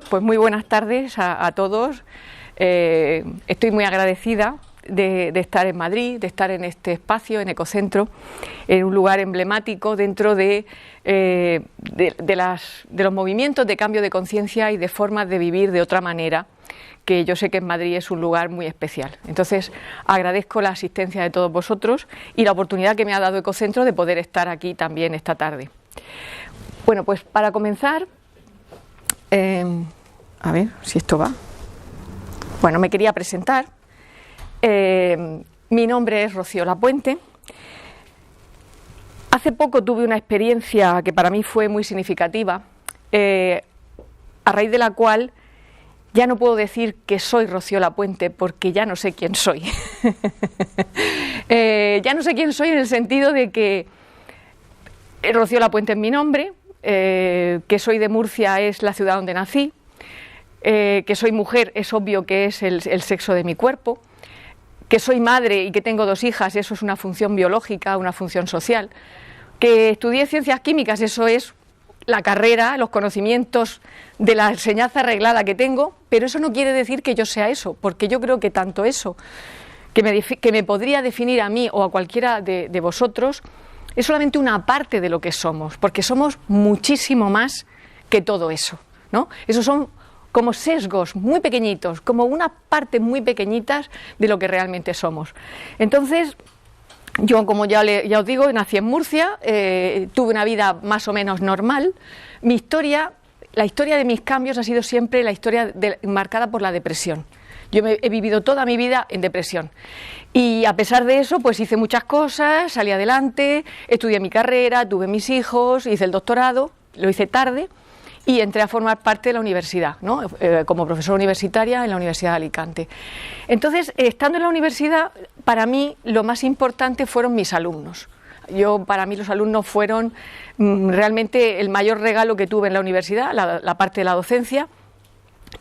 Pues muy buenas tardes a todos. Estoy muy agradecida de estar en Madrid, de estar en este espacio, en Ecocentro, en un lugar emblemático dentro de los movimientos de cambio de conciencia y de formas de vivir de otra manera, que yo sé que en Madrid es un lugar muy especial. Entonces agradezco la asistencia de todos vosotros y la oportunidad que me ha dado Ecocentro de poder estar aquí también esta tarde. Bueno, pues para comenzar, a ver si esto va. Bueno, me quería presentar. Mi nombre es Rocío Lapuente. Hace poco tuve una experiencia que para mí fue muy significativa, a raíz de la cual ya no puedo decir que soy Rocío Lapuente porque ya no sé quién soy. Ya no sé quién soy en el sentido de que Rocío Lapuente es mi nombre, que soy de Murcia es la ciudad donde nací, que soy mujer es obvio que es el sexo de mi cuerpo, que soy madre y que tengo 2 hijas, eso es una función biológica, una función social, que estudié ciencias químicas, eso es la carrera, los conocimientos de la enseñanza arreglada que tengo, pero eso no quiere decir que yo sea eso, porque yo creo que tanto eso, que me podría definir a mí o a cualquiera de vosotros, es solamente una parte de lo que somos, porque somos muchísimo más que todo eso, ¿no? Esos son como sesgos muy pequeñitos, como una parte muy pequeñitas de lo que realmente somos. Entonces, yo, como ya os digo, nací en Murcia, tuve una vida más o menos normal. Mi historia, la historia de mis cambios ha sido siempre la historia marcada por la depresión. Yo he vivido toda mi vida en depresión. Y a pesar de eso, pues hice muchas cosas, salí adelante, estudié mi carrera, tuve mis hijos, hice el doctorado, lo hice tarde, y entré a formar parte de la universidad, ¿no? Como profesora universitaria en la Universidad de Alicante. Entonces, estando en la universidad, para mí lo más importante fueron mis alumnos. Para mí los alumnos fueron realmente el mayor regalo que tuve en la universidad, la parte de la docencia,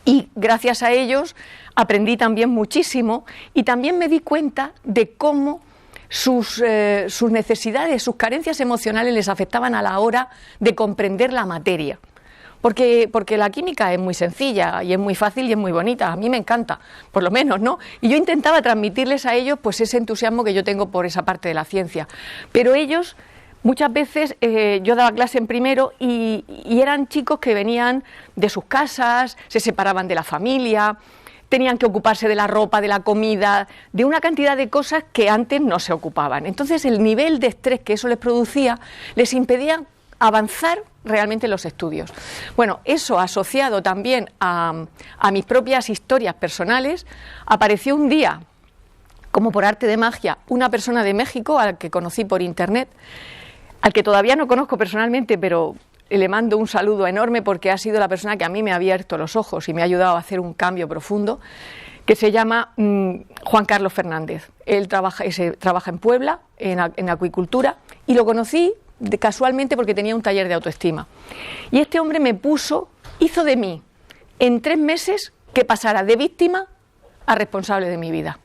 y gracias a ellos aprendí también muchísimo y también me di cuenta de cómo sus necesidades, sus carencias emocionales les afectaban a la hora de comprender la materia. Porque la química es muy sencilla y es muy fácil y es muy bonita, a mí me encanta, por lo menos, ¿no? Y yo intentaba transmitirles a ellos pues ese entusiasmo que yo tengo por esa parte de la ciencia. Pero ellos, muchas veces, yo daba clase en primero y eran chicos que venían de sus casas, se separaban de la familia, tenían que ocuparse de la ropa, de la comida, de una cantidad de cosas que antes no se ocupaban. Entonces el nivel de estrés que eso les producía les impedía avanzar realmente en los estudios. Bueno, eso asociado también a mis propias historias personales, apareció un día, como por arte de magia, una persona de México al que conocí por internet, al que todavía no conozco personalmente, pero le mando un saludo enorme porque ha sido la persona que a mí me ha abierto los ojos y me ha ayudado a hacer un cambio profundo, que se llama Juan Carlos Fernández. Él trabaja en Puebla, en acuicultura, y lo conocí casualmente porque tenía un taller de autoestima. Y este hombre hizo de mí, en 3 meses, que pasara de víctima a responsable de mi vida.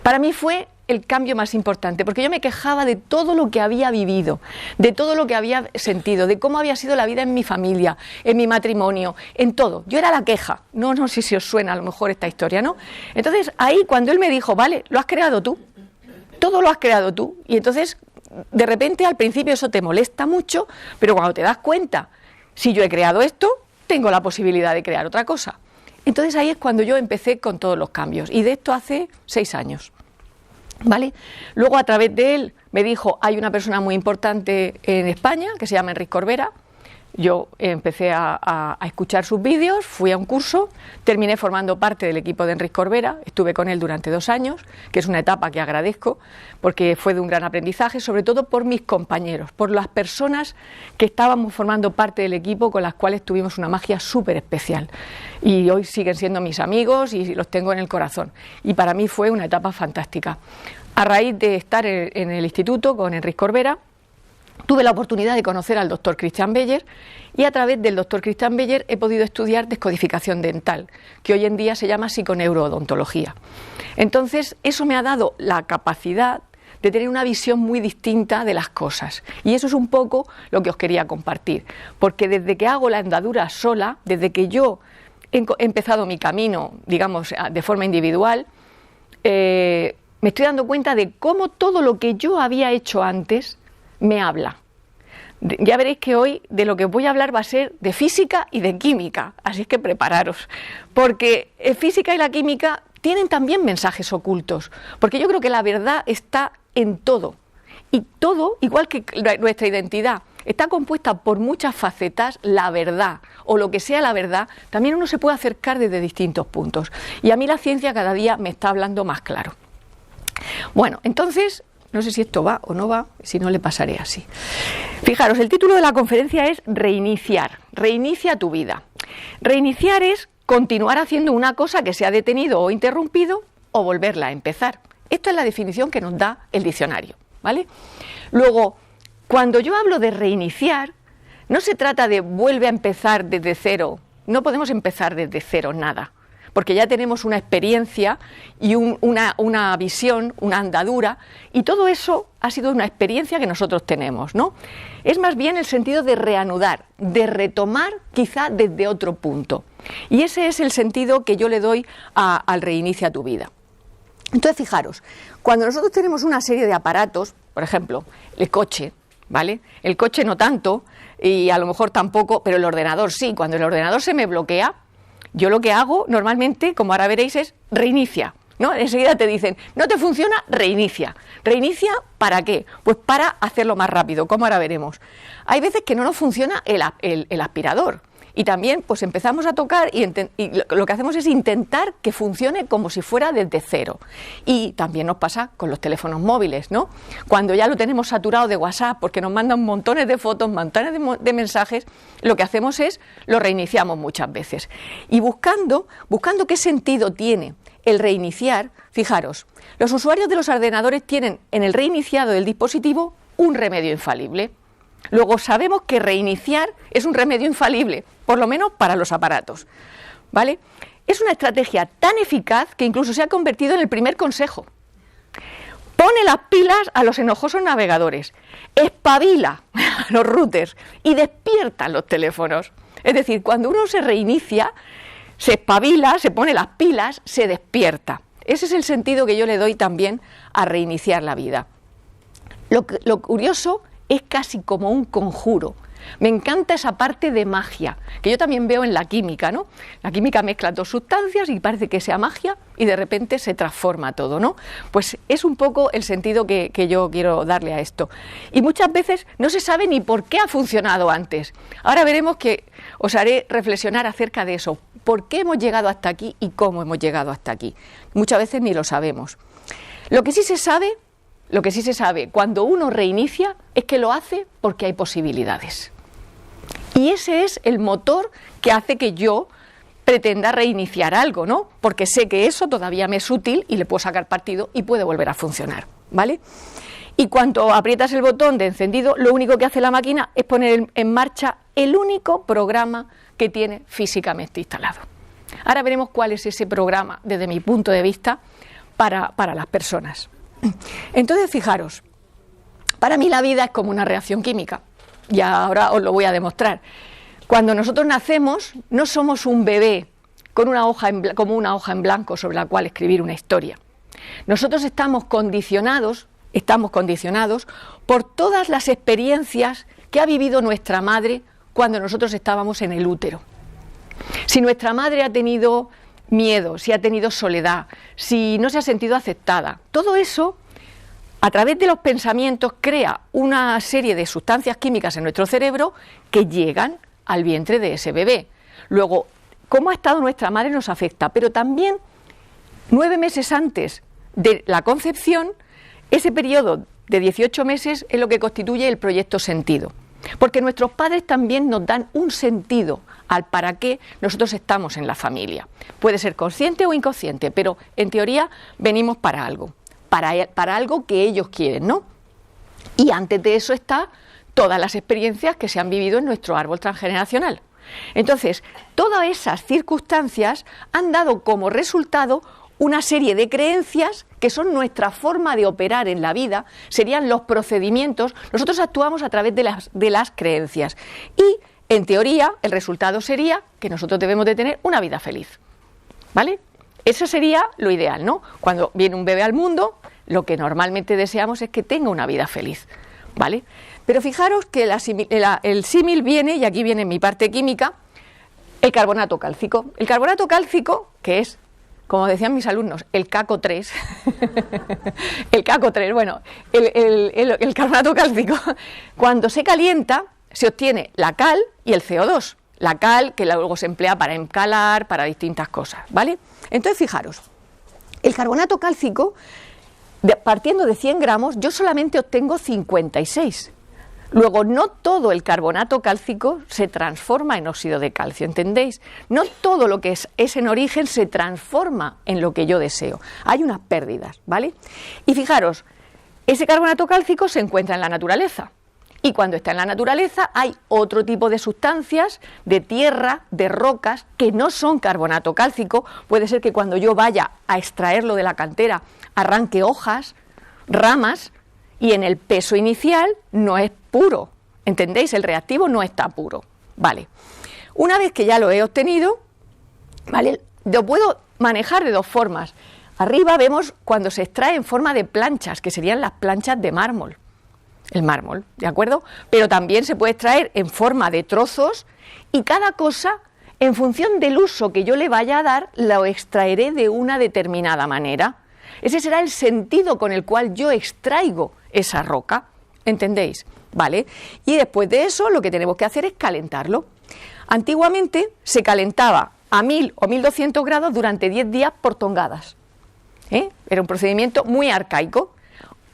Para mí fue el cambio más importante, porque yo me quejaba de todo lo que había vivido, de todo lo que había sentido, de cómo había sido la vida en mi familia, en mi matrimonio, en todo. Yo era la queja. No sé si os suena a lo mejor esta historia, ¿no? Entonces ahí cuando él me dijo, vale, lo has creado tú, todo lo has creado tú, y entonces de repente al principio eso te molesta mucho, pero cuando te das cuenta, si yo he creado esto, tengo la posibilidad de crear otra cosa. Entonces ahí es cuando yo empecé con todos los cambios, y de esto hace 6 años, ¿vale? Luego a través de él me dijo, hay una persona muy importante en España que se llama Enric Corbera. Yo empecé a escuchar sus vídeos, fui a un curso, terminé formando parte del equipo de Enric Corbera, estuve con él durante 2 años, que es una etapa que agradezco porque fue de un gran aprendizaje, sobre todo por mis compañeros, por las personas que estábamos formando parte del equipo con las cuales tuvimos una magia súper especial. Y hoy siguen siendo mis amigos y los tengo en el corazón. Y para mí fue una etapa fantástica. A raíz de estar en el instituto con Enric Corbera, tuve la oportunidad de conocer al doctor Christian Beyer y a través del doctor Christian Beyer he podido estudiar descodificación dental, que hoy en día se llama psiconeurodontología. Entonces, eso me ha dado la capacidad de tener una visión muy distinta de las cosas. Y eso es un poco lo que os quería compartir, porque desde que hago la andadura sola, desde que yo he empezado mi camino, digamos, de forma individual, me estoy dando cuenta de cómo todo lo que yo había hecho antes me habla. Ya veréis que hoy de lo que voy a hablar va a ser de física y de química, así es que prepararos, porque física y la química tienen también mensajes ocultos, porque yo creo que la verdad está en todo, y todo, igual que nuestra identidad, está compuesta por muchas facetas. La verdad, o lo que sea la verdad, también uno se puede acercar desde distintos puntos, y a mí la ciencia cada día me está hablando más claro. Bueno, entonces, no sé si esto va o no va, si no le pasaré así. Fijaros, el título de la conferencia es Reiniciar, reinicia tu vida. Reiniciar es continuar haciendo una cosa que se ha detenido o interrumpido, o volverla a empezar. Esta es la definición que nos da el diccionario, ¿vale? Luego, cuando yo hablo de reiniciar, no se trata de vuelve a empezar desde cero. No podemos empezar desde cero nada, porque ya tenemos una experiencia y una visión, una andadura, y todo eso ha sido una experiencia que nosotros tenemos, ¿no? Es más bien el sentido de reanudar, de retomar quizá desde otro punto. Y ese es el sentido que yo le doy al reinicia tu vida. Entonces, fijaros, cuando nosotros tenemos una serie de aparatos, por ejemplo, el coche, ¿vale? El coche no tanto, y a lo mejor tampoco, pero el ordenador sí. Cuando el ordenador se me bloquea, yo lo que hago normalmente, como ahora veréis, es reinicia, ¿no? Enseguida te dicen, no te funciona, reinicia. ¿Reinicia para qué? Pues para hacerlo más rápido, como ahora veremos. Hay veces que no nos funciona el aspirador. Y también pues empezamos a tocar y lo que hacemos es intentar que funcione como si fuera desde cero. Y también nos pasa con los teléfonos móviles, ¿no? Cuando ya lo tenemos saturado de WhatsApp porque nos mandan montones de fotos, montones de mensajes, lo que hacemos es lo reiniciamos muchas veces. Y buscando qué sentido tiene el reiniciar, fijaros, los usuarios de los ordenadores tienen en el reiniciado del dispositivo un remedio infalible. Luego sabemos que reiniciar es un remedio infalible, por lo menos para los aparatos, ¿vale? Es una estrategia tan eficaz que incluso se ha convertido en el primer consejo. Pone las pilas a los enojosos navegadores, espabila a los routers y despierta los teléfonos. Es decir, cuando uno se reinicia, se espabila, se pone las pilas, se despierta. Ese es el sentido que yo le doy también a reiniciar la vida. Lo curioso es casi como un conjuro. Me encanta esa parte de magia, que yo también veo en la química, ¿no? La química mezcla dos sustancias y parece que sea magia y de repente se transforma todo, ¿no? Pues es un poco el sentido que yo quiero darle a esto. Y muchas veces no se sabe ni por qué ha funcionado antes. Ahora veremos que os haré reflexionar acerca de eso. ¿Por qué hemos llegado hasta aquí y cómo hemos llegado hasta aquí? Muchas veces ni lo sabemos. Lo que sí se sabe cuando uno reinicia es que lo hace porque hay posibilidades. Y ese es el motor que hace que yo pretenda reiniciar algo, ¿no? Porque sé que eso todavía me es útil y le puedo sacar partido y puede volver a funcionar, ¿vale? Y cuando aprietas el botón de encendido, lo único que hace la máquina es poner en marcha el único programa que tiene físicamente instalado. Ahora veremos cuál es ese programa desde mi punto de vista para las personas. Entonces, fijaros, para mí la vida es como una reacción química, y ahora os lo voy a demostrar. Cuando nosotros nacemos, no somos un bebé como una hoja en blanco sobre la cual escribir una historia. Nosotros estamos condicionados por todas las experiencias que ha vivido nuestra madre cuando nosotros estábamos en el útero. Si nuestra madre ha tenido miedo, si ha tenido soledad, si no se ha sentido aceptada, todo eso, a través de los pensamientos, crea una serie de sustancias químicas en nuestro cerebro que llegan al vientre de ese bebé. Luego, cómo ha estado nuestra madre nos afecta, pero también 9 meses antes de la concepción, ese periodo de 18 meses es lo que constituye el proyecto sentido. Porque nuestros padres también nos dan un sentido al para qué nosotros estamos en la familia. Puede ser consciente o inconsciente, pero en teoría venimos para algo, para algo que ellos quieren, ¿no? Y antes de eso está todas las experiencias que se han vivido en nuestro árbol transgeneracional. Entonces, todas esas circunstancias han dado como resultado una serie de creencias que son nuestra forma de operar en la vida, serían los procedimientos. Nosotros actuamos a través de las creencias y, en teoría, el resultado sería que nosotros debemos de tener una vida feliz, ¿vale? Eso sería lo ideal, ¿no? Cuando viene un bebé al mundo, lo que normalmente deseamos es que tenga una vida feliz, ¿vale? Pero fijaros que el símil viene, y aquí viene mi parte química, el carbonato cálcico. El carbonato cálcico, que es, como decían mis alumnos, el caco 3, el caco 3, bueno, el carbonato cálcico, cuando se calienta, se obtiene la cal y el CO2. La cal, que luego se emplea para encalar, para distintas cosas, ¿vale? Entonces, fijaros, el carbonato cálcico, partiendo de 100 gramos, yo solamente obtengo 56. Luego, no todo el carbonato cálcico se transforma en óxido de calcio, ¿entendéis? No todo lo que es en origen se transforma en lo que yo deseo. Hay unas pérdidas, ¿vale? Y fijaros, ese carbonato cálcico se encuentra en la naturaleza. Y cuando está en la naturaleza hay otro tipo de sustancias, de tierra, de rocas, que no son carbonato cálcico. Puede ser que cuando yo vaya a extraerlo de la cantera arranque hojas, ramas, y en el peso inicial no es puro. ¿Entendéis? El reactivo no está puro. Vale. Una vez que ya lo he obtenido, ¿vale?, lo puedo manejar de dos formas. Arriba vemos cuando se extrae en forma de planchas, que serían las planchas de mármol. El mármol, ¿de acuerdo? Pero también se puede extraer en forma de trozos y cada cosa, en función del uso que yo le vaya a dar, lo extraeré de una determinada manera. Ese será el sentido con el cual yo extraigo esa roca, ¿entendéis? ¿Vale? Y después de eso lo que tenemos que hacer es calentarlo. Antiguamente se calentaba a 1000 o 1200 grados durante 10 días por tongadas. Era un procedimiento muy arcaico.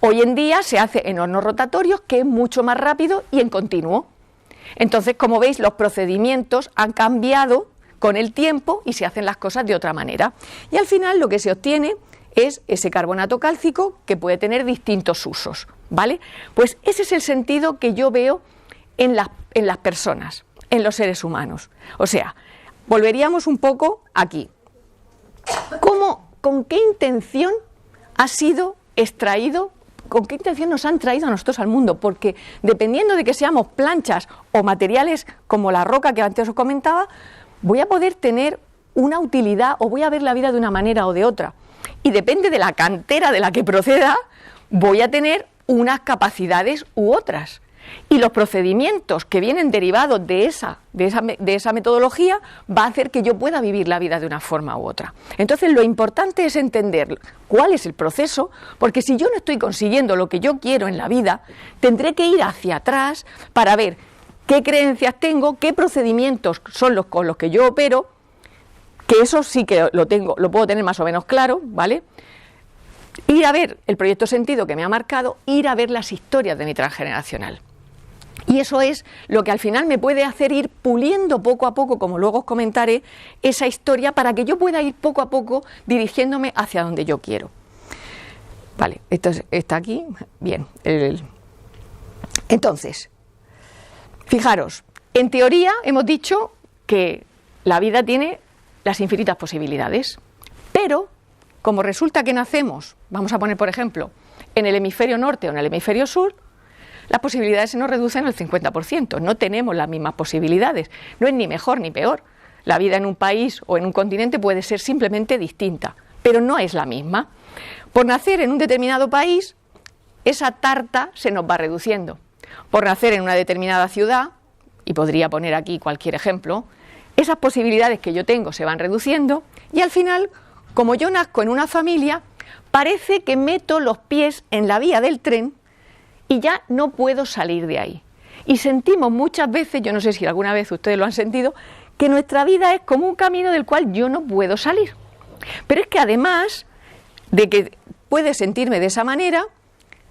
Hoy en día se hace en hornos rotatorios, que es mucho más rápido y en continuo. Entonces, como veis, los procedimientos han cambiado con el tiempo y se hacen las cosas de otra manera. Y al final lo que se obtiene es ese carbonato cálcico que puede tener distintos usos, ¿vale? Pues ese es el sentido que yo veo en las personas, en los seres humanos. O sea, volveríamos un poco aquí. ¿Con qué intención ha sido extraído? ¿Con qué intención nos han traído a nosotros al mundo? Porque dependiendo de que seamos planchas o materiales como la roca que antes os comentaba, voy a poder tener una utilidad o voy a ver la vida de una manera o de otra. Y depende de la cantera de la que proceda, voy a tener unas capacidades u otras. Y los procedimientos que vienen derivados de esa metodología va a hacer que yo pueda vivir la vida de una forma u otra. Entonces lo importante es entender cuál es el proceso, porque si yo no estoy consiguiendo lo que yo quiero en la vida, tendré que ir hacia atrás para ver qué creencias tengo, qué procedimientos son los con los que yo opero, que eso sí que lo puedo tener más o menos claro, ¿vale? Ir a ver el proyecto sentido que me ha marcado, ir a ver las historias de mi transgeneracional. Y eso es lo que al final me puede hacer ir puliendo poco a poco, como luego os comentaré, esa historia para que yo pueda ir poco a poco dirigiéndome hacia donde yo quiero. Vale, esto está aquí, bien. Entonces, fijaros, en teoría hemos dicho que la vida tiene las infinitas posibilidades, pero como resulta que nacemos, vamos a poner por ejemplo, en el hemisferio norte o en el hemisferio sur, las posibilidades se nos reducen al 50%, no tenemos las mismas posibilidades, no es ni mejor ni peor. La vida en un país o en un continente puede ser simplemente distinta, pero no es la misma. Por nacer en un determinado país, esa tarta se nos va reduciendo. Por nacer en una determinada ciudad, y podría poner aquí cualquier ejemplo, esas posibilidades que yo tengo se van reduciendo y al final, como yo nazco en una familia, parece que meto los pies en la vía del tren y ya no puedo salir de ahí. Y sentimos muchas veces, yo no sé si alguna vez ustedes lo han sentido, que nuestra vida es como un camino del cual yo no puedo salir. Pero es que además de que puede sentirme de esa manera,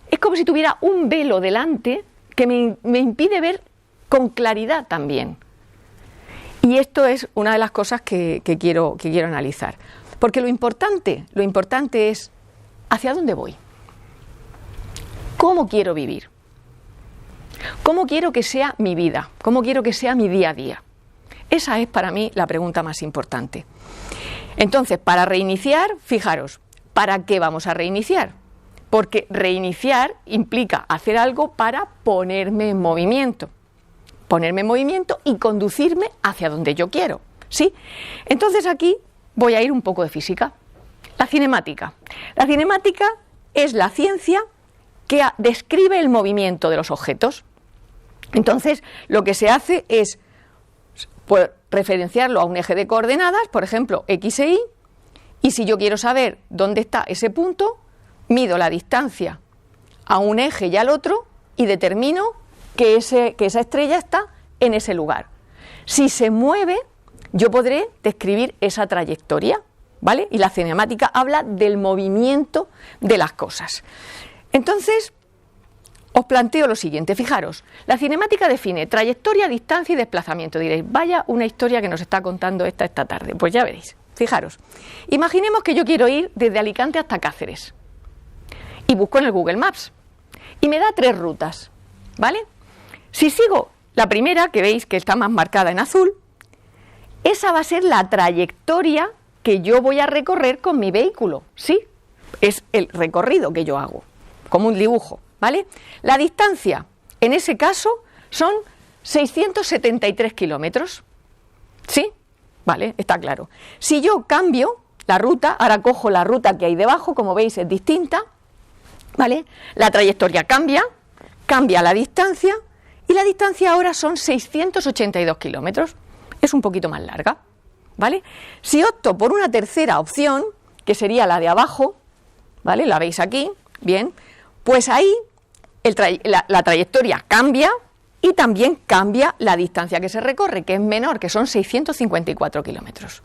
es como si tuviera un velo delante que me impide ver con claridad también. Y esto es una de las cosas que quiero analizar. Porque lo importante es ¿hacia dónde voy? ¿Cómo quiero vivir? ¿Cómo quiero que sea mi vida? ¿Cómo quiero que sea mi día a día? Esa es para mí la pregunta más importante. Entonces, para reiniciar, fijaros, ¿para qué vamos a reiniciar? Porque reiniciar implica hacer algo para ponerme en movimiento. Ponerme en movimiento y conducirme hacia donde yo quiero, ¿sí? Entonces aquí voy a ir un poco de física. La cinemática. La cinemática es la ciencia que describe el movimiento de los objetos. Entonces, lo que se hace es pues, referenciarlo a un eje de coordenadas, por ejemplo, X e Y, y si yo quiero saber dónde está ese punto, mido la distancia a un eje y al otro y determino que esa estrella está en ese lugar. Si se mueve, yo podré describir esa trayectoria, ¿vale? Y la cinemática habla del movimiento de las cosas. Entonces, os planteo lo siguiente, fijaros, la cinemática define trayectoria, distancia y desplazamiento. Diréis, vaya una historia que nos está contando esta tarde. Pues ya veréis, fijaros. Imaginemos que yo quiero ir desde Alicante hasta Cáceres y busco en el Google Maps y me da 3 rutas, ¿vale? Si sigo la primera, que veis que está más marcada en azul, esa va a ser la trayectoria que yo voy a recorrer con mi vehículo, ¿sí? Es el recorrido que yo hago, como un dibujo, ¿vale? La distancia, en ese caso, son 673 kilómetros, ¿sí? Vale, está claro. Si yo cambio la ruta, ahora cojo la ruta que hay debajo, como veis es distinta, ¿vale? La trayectoria cambia la distancia, y la distancia ahora son 682 kilómetros. Es un poquito más larga, ¿vale? Si opto por una tercera opción, que sería la de abajo, ¿vale? La veis aquí, bien, pues ahí la trayectoria cambia y también cambia la distancia que se recorre, que es menor, que son 654 kilómetros.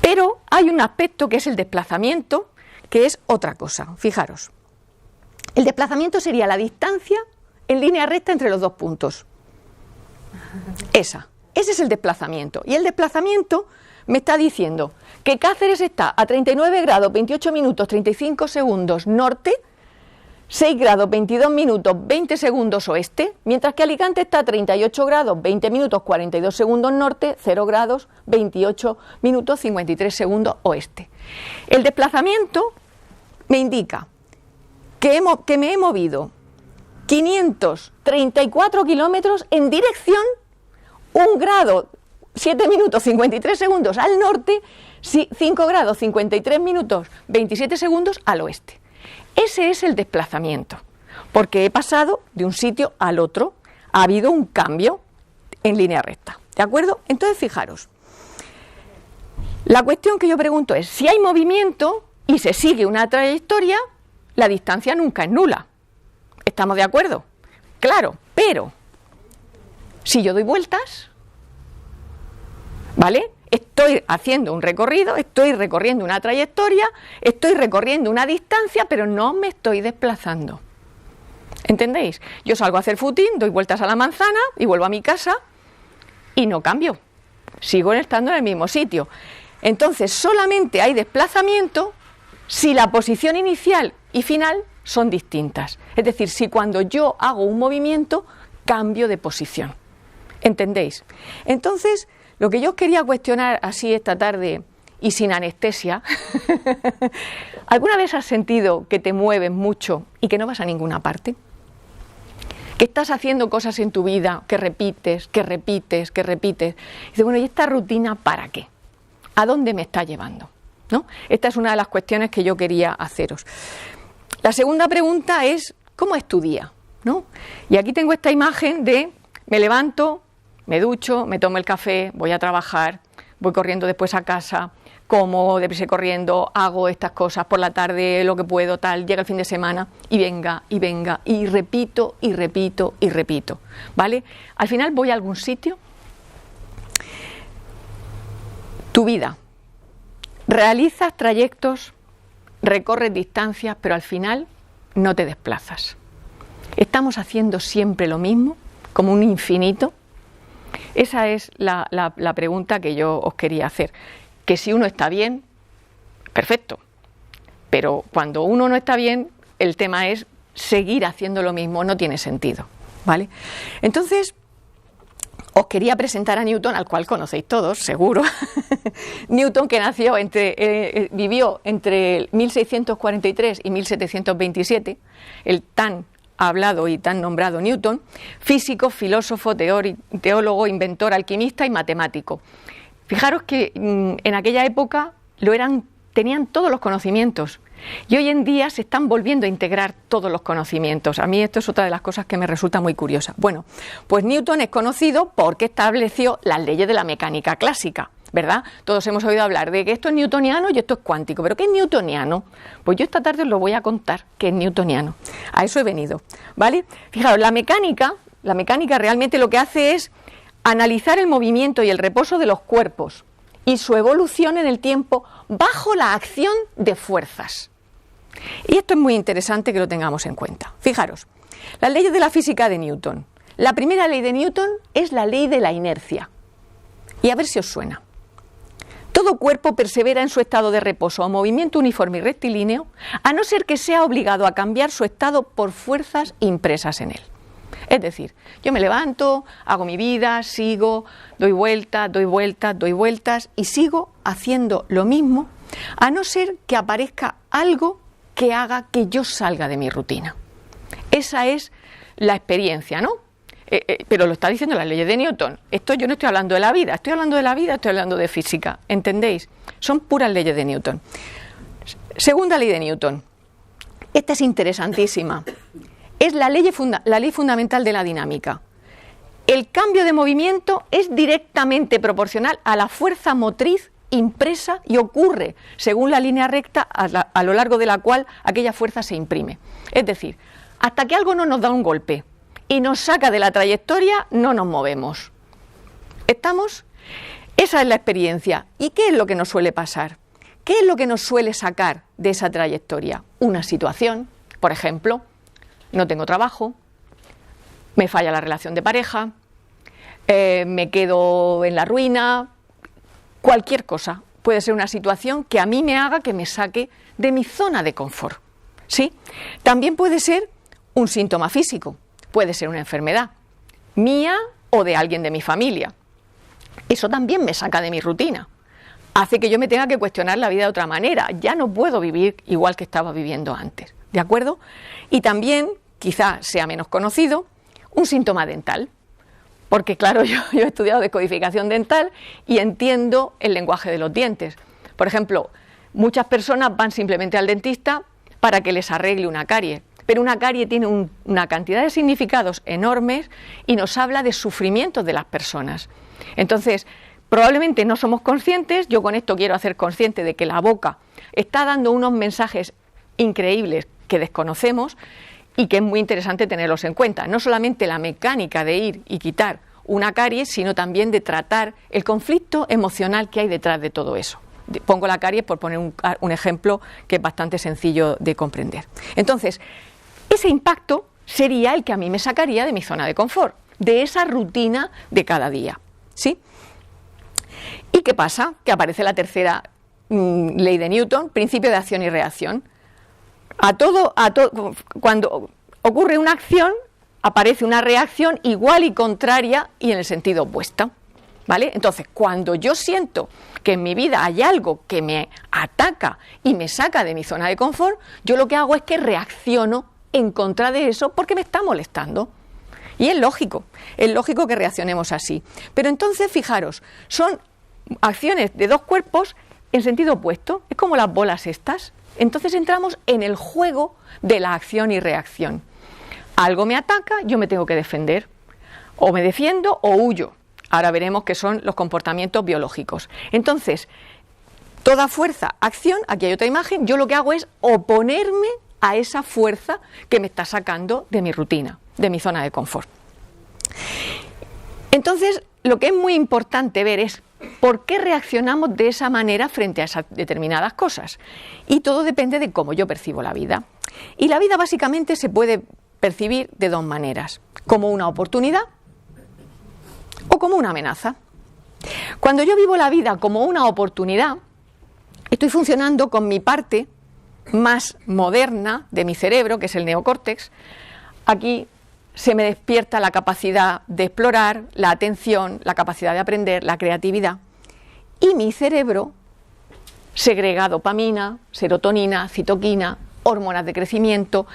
Pero hay un aspecto que es el desplazamiento, que es otra cosa. Fijaros, el desplazamiento sería la distancia en línea recta entre los dos puntos. Ese es el desplazamiento. Y el desplazamiento me está diciendo que Cáceres está a 39 grados 28 minutos 35 segundos norte, 6 grados 22 minutos 20 segundos oeste, mientras que Alicante está a 38 grados 20 minutos 42 segundos norte, 0 grados 28 minutos 53 segundos oeste. El desplazamiento me indica que me he movido 534 kilómetros en dirección 1 grado 7 minutos 53 segundos al norte, 5 grados 53 minutos 27 segundos al oeste. Ese es el desplazamiento, porque he pasado de un sitio al otro, ha habido un cambio en línea recta, ¿de acuerdo? Entonces, fijaros, la cuestión que yo pregunto es, si hay movimiento y se sigue una trayectoria, la distancia nunca es nula. ¿Estamos de acuerdo? Claro, pero si yo doy vueltas, ¿vale? Estoy haciendo un recorrido, estoy recorriendo una trayectoria, estoy recorriendo una distancia, pero no me estoy desplazando. ¿Entendéis? Yo salgo a hacer footing, doy vueltas a la manzana y vuelvo a mi casa y no cambio. Sigo estando en el mismo sitio. Entonces, solamente hay desplazamiento si la posición inicial y final son distintas. Es decir, si cuando yo hago un movimiento, cambio de posición. ¿Entendéis? Entonces, lo que yo os quería cuestionar así esta tarde y sin anestesia, ¿alguna vez has sentido que te mueves mucho y que no vas a ninguna parte? Que estás haciendo cosas en tu vida que repites. Y dices, bueno, ¿y esta rutina para qué? ¿A dónde me está llevando? ¿No? Esta es una de las cuestiones que yo quería haceros. La segunda pregunta es, ¿cómo es tu día? ¿No? Y aquí tengo esta imagen de, me levanto, me ducho, me tomo el café, voy a trabajar, voy corriendo después a casa, como deprisa corriendo, hago estas cosas por la tarde, lo que puedo, tal, llega el fin de semana y venga, y repito, ¿vale? Al final voy a algún sitio. Tu vida. Realizas trayectos, recorres distancias, pero al final no te desplazas. ¿Estamos haciendo siempre lo mismo, como un infinito? Esa es la pregunta que yo os quería hacer. Que si uno está bien, perfecto. Pero cuando uno no está bien, el tema es seguir haciendo lo mismo, no tiene sentido, ¿vale? Entonces, os quería presentar a Newton, al cual conocéis todos, seguro. Newton, que vivió entre 1643 y 1727, el tan hablado y tan nombrado Newton, físico, filósofo, teólogo, inventor, alquimista y matemático. Fijaros que en aquella época tenían todos los conocimientos. Y hoy en día se están volviendo a integrar todos los conocimientos. A mí esto es otra de las cosas que me resulta muy curiosa. Bueno, pues Newton es conocido porque estableció las leyes de la mecánica clásica, ¿verdad? Todos hemos oído hablar de que esto es newtoniano y esto es cuántico. ¿Pero qué es newtoniano? Pues yo esta tarde os lo voy a contar qué es newtoniano. A eso he venido, ¿vale? Fijaros, la mecánica realmente lo que hace es analizar el movimiento y el reposo de los cuerpos y su evolución en el tiempo bajo la acción de fuerzas. Y esto es muy interesante que lo tengamos en cuenta. Fijaros, las leyes de la física de Newton. La primera ley de Newton es la ley de la inercia. Y a ver si os suena. Todo cuerpo persevera en su estado de reposo o movimiento uniforme y rectilíneo, a no ser que sea obligado a cambiar su estado por fuerzas impresas en él. Es decir, yo me levanto, hago mi vida, sigo, doy vueltas y sigo haciendo lo mismo, a no ser que aparezca algo que haga que yo salga de mi rutina. Esa es la experiencia, ¿no? Pero lo está diciendo las leyes de Newton. Esto yo no estoy hablando de la vida, estoy hablando de física, ¿entendéis? Son puras leyes de Newton. Segunda ley de Newton. Esta es interesantísima. Es la ley fundamental de la dinámica. El cambio de movimiento es directamente proporcional a la fuerza motriz impresa y ocurre según la línea recta a lo largo de la cual aquella fuerza se imprime. Es decir, hasta que algo no nos da un golpe y nos saca de la trayectoria, no nos movemos. ¿Estamos? Esa es la experiencia. ¿Y qué es lo que nos suele pasar? ¿Qué es lo que nos suele sacar de esa trayectoria? Una situación, por ejemplo, no tengo trabajo, me falla la relación de pareja, me quedo en la ruina. Cualquier cosa puede ser una situación que a mí me haga que me saque de mi zona de confort, ¿sí? También puede ser un síntoma físico, puede ser una enfermedad mía o de alguien de mi familia. Eso también me saca de mi rutina, hace que yo me tenga que cuestionar la vida de otra manera. Ya no puedo vivir igual que estaba viviendo antes, ¿de acuerdo? Y también, quizá sea menos conocido, un síntoma dental. Porque claro, yo he estudiado decodificación dental y entiendo el lenguaje de los dientes. Por ejemplo, muchas personas van simplemente al dentista para que les arregle una carie, pero una carie tiene una cantidad de significados enormes y nos habla de sufrimientos de las personas. Entonces, probablemente no somos conscientes. Yo con esto quiero hacer consciente de que la boca está dando unos mensajes increíbles que desconocemos y que es muy interesante tenerlos en cuenta. No solamente la mecánica de ir y quitar una caries, sino también de tratar el conflicto emocional que hay detrás de todo eso. Pongo la caries por poner un ejemplo que es bastante sencillo de comprender. Entonces, ese impacto sería el que a mí me sacaría de mi zona de confort, de esa rutina de cada día, ¿sí? ¿Y qué pasa? Que aparece la tercera ley de Newton, principio de acción y reacción. Cuando ocurre una acción, aparece una reacción igual y contraria y en el sentido opuesto, ¿vale? Entonces, cuando yo siento que en mi vida hay algo que me ataca y me saca de mi zona de confort, yo lo que hago es que reacciono en contra de eso porque me está molestando. Y es lógico que reaccionemos así. Pero entonces, fijaros, son acciones de dos cuerpos en sentido opuesto, es como las bolas estas. Entonces entramos en el juego de la acción y reacción. Algo me ataca, yo me tengo que defender. O me defiendo o huyo. Ahora veremos qué son los comportamientos biológicos. Entonces, toda fuerza, acción, aquí hay otra imagen, yo lo que hago es oponerme a esa fuerza que me está sacando de mi rutina, de mi zona de confort. Entonces, lo que es muy importante ver es por qué reaccionamos de esa manera frente a esas determinadas cosas. Y todo depende de cómo yo percibo la vida. Y la vida básicamente se puede percibir de dos maneras, como una oportunidad o como una amenaza. Cuando yo vivo la vida como una oportunidad, estoy funcionando con mi parte más moderna de mi cerebro, que es el neocórtex. Aquí se me despierta la capacidad de explorar, la atención, la capacidad de aprender, la creatividad. Y mi cerebro segrega dopamina, serotonina, citoquina, hormonas de crecimiento,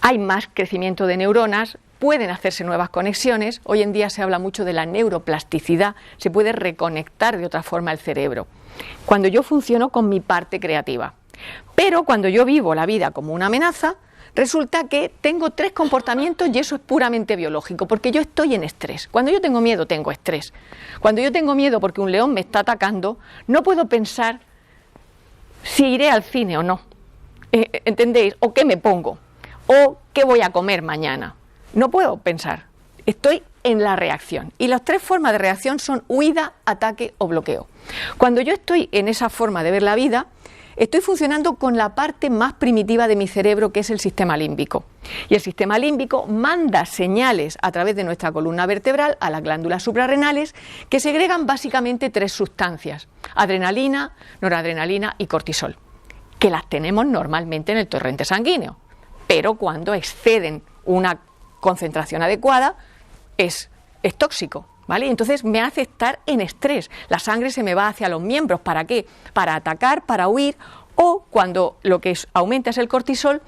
hay más crecimiento de neuronas, pueden hacerse nuevas conexiones. Hoy en día se habla mucho de la neuroplasticidad, se puede reconectar de otra forma el cerebro. Cuando yo funciono con mi parte creativa. Pero cuando yo vivo la vida como una amenaza, resulta que tengo 3 comportamientos y eso es puramente biológico, porque yo estoy en estrés. Cuando yo tengo miedo, tengo estrés. Cuando yo tengo miedo porque un león me está atacando, no puedo pensar si iré al cine o no. ¿Entendéis? O qué me pongo, o qué voy a comer mañana. No puedo pensar, estoy en la reacción. Y las 3 formas de reacción son huida, ataque o bloqueo. Cuando yo estoy en esa forma de ver la vida, estoy funcionando con la parte más primitiva de mi cerebro, que es el sistema límbico. Y el sistema límbico manda señales a través de nuestra columna vertebral a las glándulas suprarrenales, que segregan básicamente 3 sustancias: adrenalina, noradrenalina y cortisol, que las tenemos normalmente en el torrente sanguíneo, pero cuando exceden una concentración adecuada es tóxico, ¿vale? Entonces me hace estar en estrés, la sangre se me va hacia los miembros. ¿Para qué? Para atacar, para huir, o cuando lo que aumenta es el cortisol,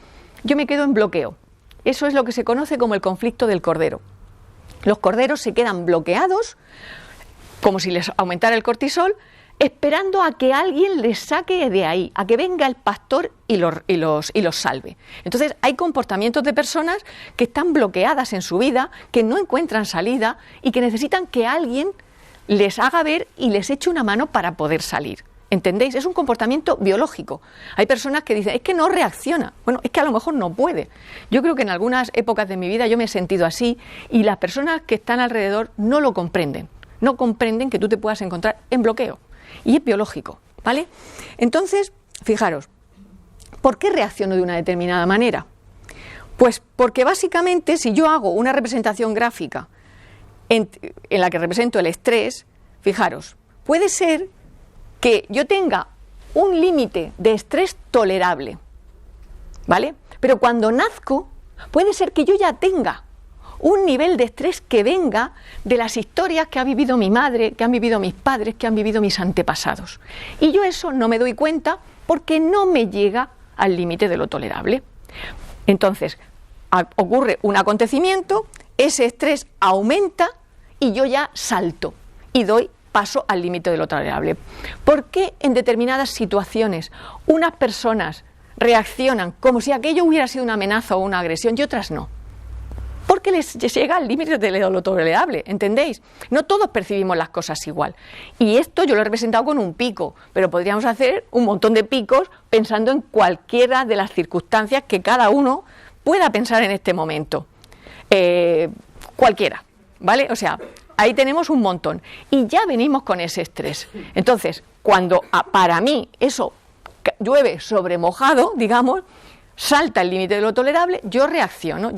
yo me quedo en bloqueo. Eso es lo que se conoce como el conflicto del cordero. Los corderos se quedan bloqueados, como si les aumentara el cortisol, esperando a que alguien les saque de ahí, a que venga el pastor y los salve. Entonces hay comportamientos de personas que están bloqueadas en su vida, que no encuentran salida y que necesitan que alguien les haga ver y les eche una mano para poder salir. ¿Entendéis? Es un comportamiento biológico. Hay personas que dicen, es que no reacciona. Bueno, es que a lo mejor no puede. Yo creo que en algunas épocas de mi vida yo me he sentido así y las personas que están alrededor no lo comprenden. No comprenden que tú te puedas encontrar en bloqueo. Y es biológico, ¿vale? Entonces, fijaros, ¿por qué reacciono de una determinada manera? Pues porque básicamente si yo hago una representación gráfica en la que represento el estrés, fijaros, puede ser que yo tenga un límite de estrés tolerable, ¿vale? Pero cuando nazco, puede ser que yo ya tenga un nivel de estrés que venga de las historias que ha vivido mi madre, que han vivido mis padres, que han vivido mis antepasados. Y yo eso no me doy cuenta porque no me llega al límite de lo tolerable. Entonces, ocurre un acontecimiento, ese estrés aumenta y yo ya salto y doy paso al límite de lo tolerable. ¿Por qué en determinadas situaciones unas personas reaccionan como si aquello hubiera sido una amenaza o una agresión y otras no? Porque les llega al límite de lo tolerable, ¿entendéis? No todos percibimos las cosas igual. Y esto yo lo he representado con un pico, pero podríamos hacer un montón de picos pensando en cualquiera de las circunstancias que cada uno pueda pensar en este momento. Cualquiera, ¿vale? O sea, ahí tenemos un montón. Y ya venimos con ese estrés. Entonces, cuando para mí eso llueve sobre mojado, digamos, salta el límite de lo tolerable, yo reacciono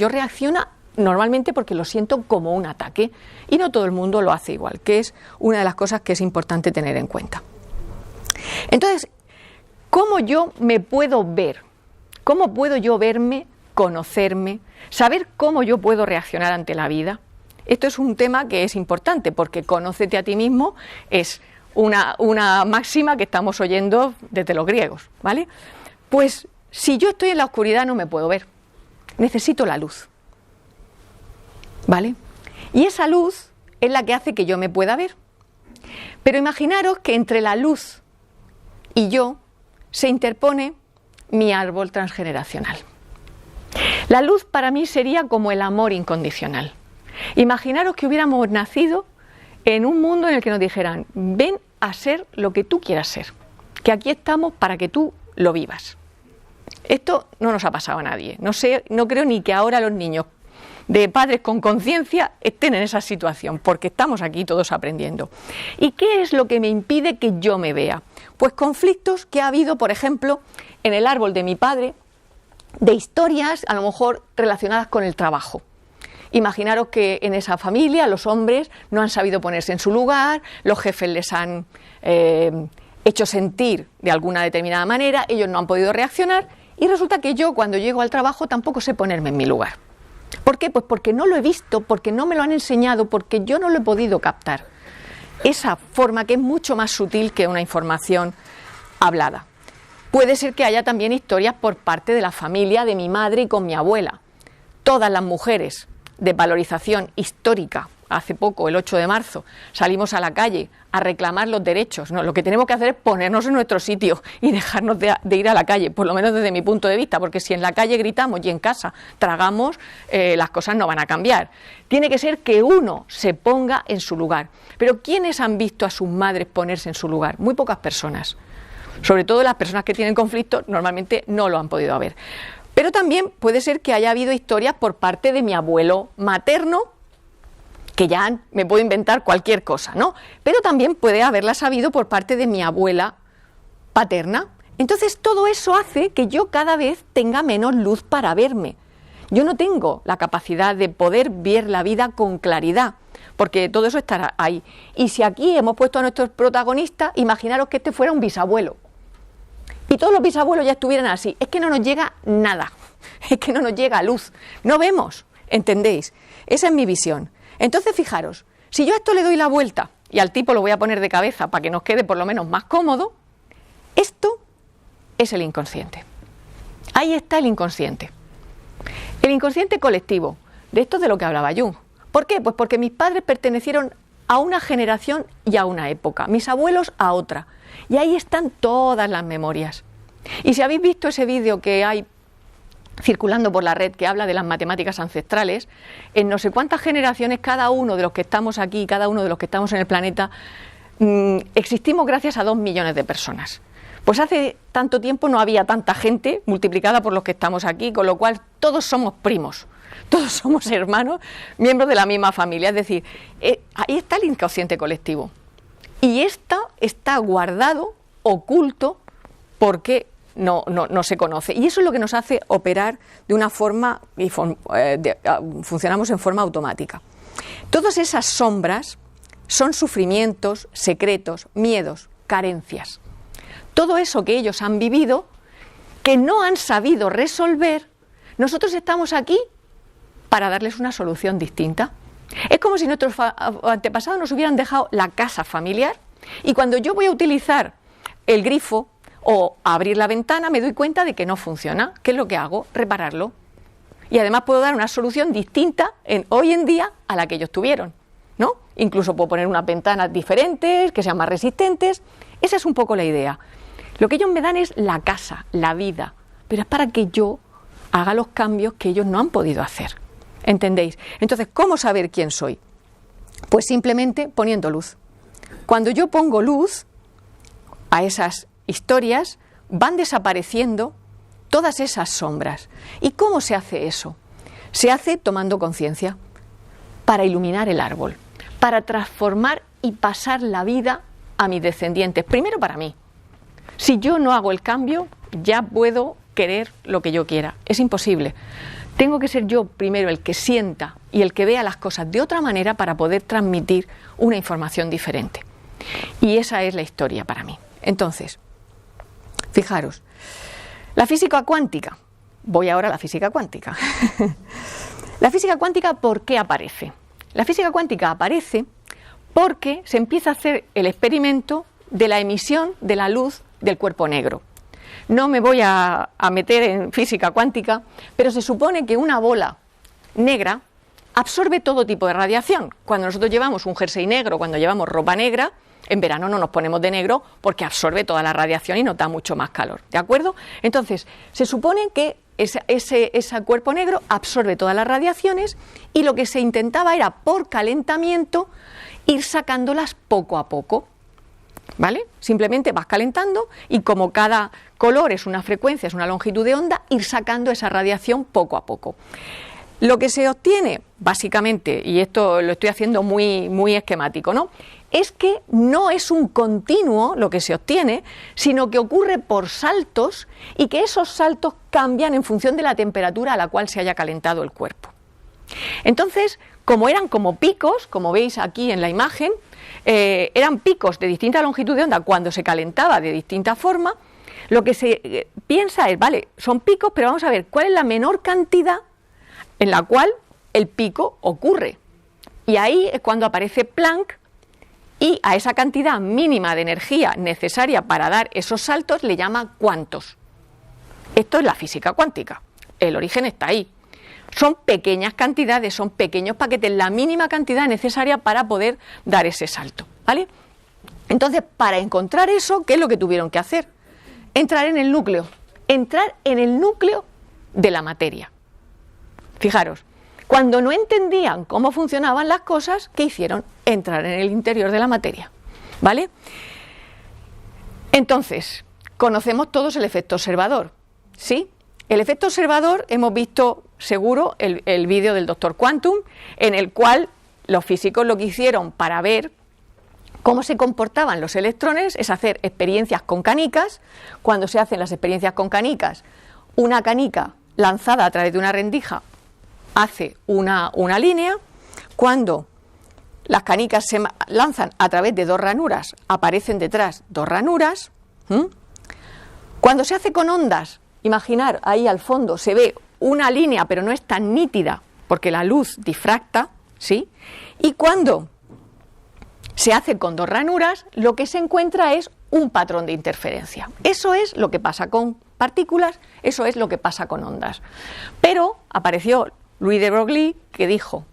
normalmente porque lo siento como un ataque y no todo el mundo lo hace igual, que es una de las cosas que es importante tener en cuenta. Entonces, ¿cómo yo me puedo ver? ¿Cómo puedo yo verme, conocerme, saber cómo yo puedo reaccionar ante la vida? Esto es un tema que es importante porque conócete a ti mismo es una máxima que estamos oyendo desde los griegos, ¿vale? Pues si yo estoy en la oscuridad no me puedo ver, necesito la luz. ¿Vale? Y esa luz es la que hace que yo me pueda ver. Pero imaginaros que entre la luz y yo se interpone mi árbol transgeneracional. La luz para mí sería como el amor incondicional. Imaginaros que hubiéramos nacido en un mundo en el que nos dijeran, ven a ser lo que tú quieras ser, que aquí estamos para que tú lo vivas. Esto no nos ha pasado a nadie. No creo ni que ahora los niños de padres con conciencia estén en esa situación, porque estamos aquí todos aprendiendo. ¿Y qué es lo que me impide que yo me vea? Pues conflictos que ha habido, por ejemplo, en el árbol de mi padre, de historias a lo mejor relacionadas con el trabajo. Imaginaros que en esa familia los hombres no han sabido ponerse en su lugar, los jefes les han hecho sentir de alguna determinada manera, ellos no han podido reaccionar y resulta que yo cuando llego al trabajo tampoco sé ponerme en mi lugar. ¿Por qué? Pues porque no lo he visto, porque no me lo han enseñado, porque yo no lo he podido captar. Esa forma que es mucho más sutil que una información hablada. Puede ser que haya también historias por parte de la familia de mi madre y con mi abuela. Todas las mujeres de valorización histórica, hace poco, el 8 de marzo, salimos a la calle a reclamar los derechos. No, lo que tenemos que hacer es ponernos en nuestro sitio y dejarnos de ir a la calle, por lo menos desde mi punto de vista, porque si en la calle gritamos y en casa tragamos, las cosas no van a cambiar. Tiene que ser que uno se ponga en su lugar. Pero ¿quiénes han visto a sus madres ponerse en su lugar? Muy pocas personas. Sobre todo las personas que tienen conflictos normalmente no lo han podido ver. Pero también puede ser que haya habido historias por parte de mi abuelo materno, que ya me puedo inventar cualquier cosa, ¿no? Pero también puede haberla sabido por parte de mi abuela paterna. Entonces todo eso hace que yo cada vez tenga menos luz para verme. Yo no tengo la capacidad de poder ver la vida con claridad, porque todo eso estará ahí. Y si aquí hemos puesto a nuestros protagonistas, imaginaros que este fuera un bisabuelo. Y todos los bisabuelos ya estuvieran así. Es que no nos llega nada, es que no nos llega luz. No vemos, ¿entendéis? Esa es mi visión. Entonces, fijaros, si yo a esto le doy la vuelta, y al tipo lo voy a poner de cabeza para que nos quede por lo menos más cómodo, esto es el inconsciente. Ahí está el inconsciente. El inconsciente colectivo, de esto es de lo que hablaba Jung. ¿Por qué? Pues porque mis padres pertenecieron a una generación y a una época, mis abuelos a otra. Y ahí están todas las memorias. Y si habéis visto ese vídeo que hay circulando por la red que habla de las matemáticas ancestrales, en no sé cuántas generaciones cada uno de los que estamos aquí, cada uno de los que estamos en el planeta, existimos gracias a 2 millones de personas. Pues hace tanto tiempo no había tanta gente multiplicada por los que estamos aquí, con lo cual todos somos primos, todos somos hermanos, miembros de la misma familia. Es decir, ahí está el inconsciente colectivo. Y está guardado, oculto, porque no se conoce. Y eso es lo que nos hace operar de una forma, y funcionamos en forma automática. Todas esas sombras son sufrimientos, secretos, miedos, carencias. Todo eso que ellos han vivido, que no han sabido resolver, nosotros estamos aquí para darles una solución distinta. Es como si nuestros antepasados nos hubieran dejado la casa familiar y cuando yo voy a utilizar el grifo o abrir la ventana me doy cuenta de que no funciona. ¿Qué es lo que hago? Repararlo. Y además puedo dar una solución distinta hoy en día a la que ellos tuvieron, ¿no? Incluso puedo poner unas ventanas diferentes, que sean más resistentes. Esa es un poco la idea. Lo que ellos me dan es la casa, la vida, pero es para que yo haga los cambios que ellos no han podido hacer. ¿Entendéis? Entonces, ¿cómo saber quién soy? Pues simplemente poniendo luz. Cuando yo pongo luz a esas historias, van desapareciendo todas esas sombras. ¿Y cómo se hace eso? Se hace tomando conciencia, para iluminar el árbol, para transformar y pasar la vida a mis descendientes. Primero para mí. Si yo no hago el cambio, ya puedo querer lo que yo quiera. Es imposible. Tengo que ser yo primero el que sienta y el que vea las cosas de otra manera para poder transmitir una información diferente. Y esa es la historia para mí. Entonces, fijaros, la física cuántica. Voy ahora a la física cuántica. La física cuántica, ¿por qué aparece? La física cuántica aparece porque se empieza a hacer el experimento de la emisión de la luz del cuerpo negro. No me voy a meter en física cuántica, pero se supone que una bola negra absorbe todo tipo de radiación. Cuando nosotros llevamos un jersey negro, cuando llevamos ropa negra, en verano no nos ponemos de negro porque absorbe toda la radiación y nos da mucho más calor, ¿de acuerdo? Entonces, se supone que ese cuerpo negro absorbe todas las radiaciones y lo que se intentaba era, por calentamiento, ir sacándolas poco a poco. ¿Vale? Simplemente vas calentando y como cada color es una frecuencia, es una longitud de onda, ir sacando esa radiación poco a poco. Lo que se obtiene, básicamente, y esto lo estoy haciendo muy esquemático, ¿no? Es que no es un continuo lo que se obtiene, sino que ocurre por saltos y que esos saltos cambian en función de la temperatura a la cual se haya calentado el cuerpo. Entonces, como eran como picos, como veis aquí en la imagen, eran picos de distinta longitud de onda cuando se calentaba de distinta forma, lo que se piensa es, vale, son picos, pero vamos a ver cuál es la menor cantidad en la cual el pico ocurre. Y ahí es cuando aparece Planck, y a esa cantidad mínima de energía necesaria para dar esos saltos le llama cuantos. Esto es la física cuántica, el origen está ahí. Son pequeñas cantidades, son pequeños paquetes, la mínima cantidad necesaria para poder dar ese salto, ¿vale? Entonces, para encontrar eso, ¿qué es lo que tuvieron que hacer? Entrar en el núcleo de la materia. Fijaros, cuando no entendían cómo funcionaban las cosas, ¿qué hicieron? Entrar en el interior de la materia, ¿vale? Entonces, conocemos todos el efecto observador, ¿sí? El efecto observador, hemos visto seguro el vídeo del Dr. Quantum, en el cual los físicos lo que hicieron para ver cómo se comportaban los electrones es hacer experiencias con canicas. Cuando se hacen las experiencias con canicas, una canica lanzada a través de una rendija hace una línea. Cuando las canicas se lanzan a través de dos ranuras, aparecen detrás dos ranuras. Cuando se hace con ondas, imaginar ahí al fondo se ve una línea, pero no es tan nítida porque la luz difracta, ¿sí? Y cuando se hace con dos ranuras, lo que se encuentra es un patrón de interferencia. Eso es lo que pasa con partículas, eso es lo que pasa con ondas. Pero apareció Louis de Broglie, que dijo: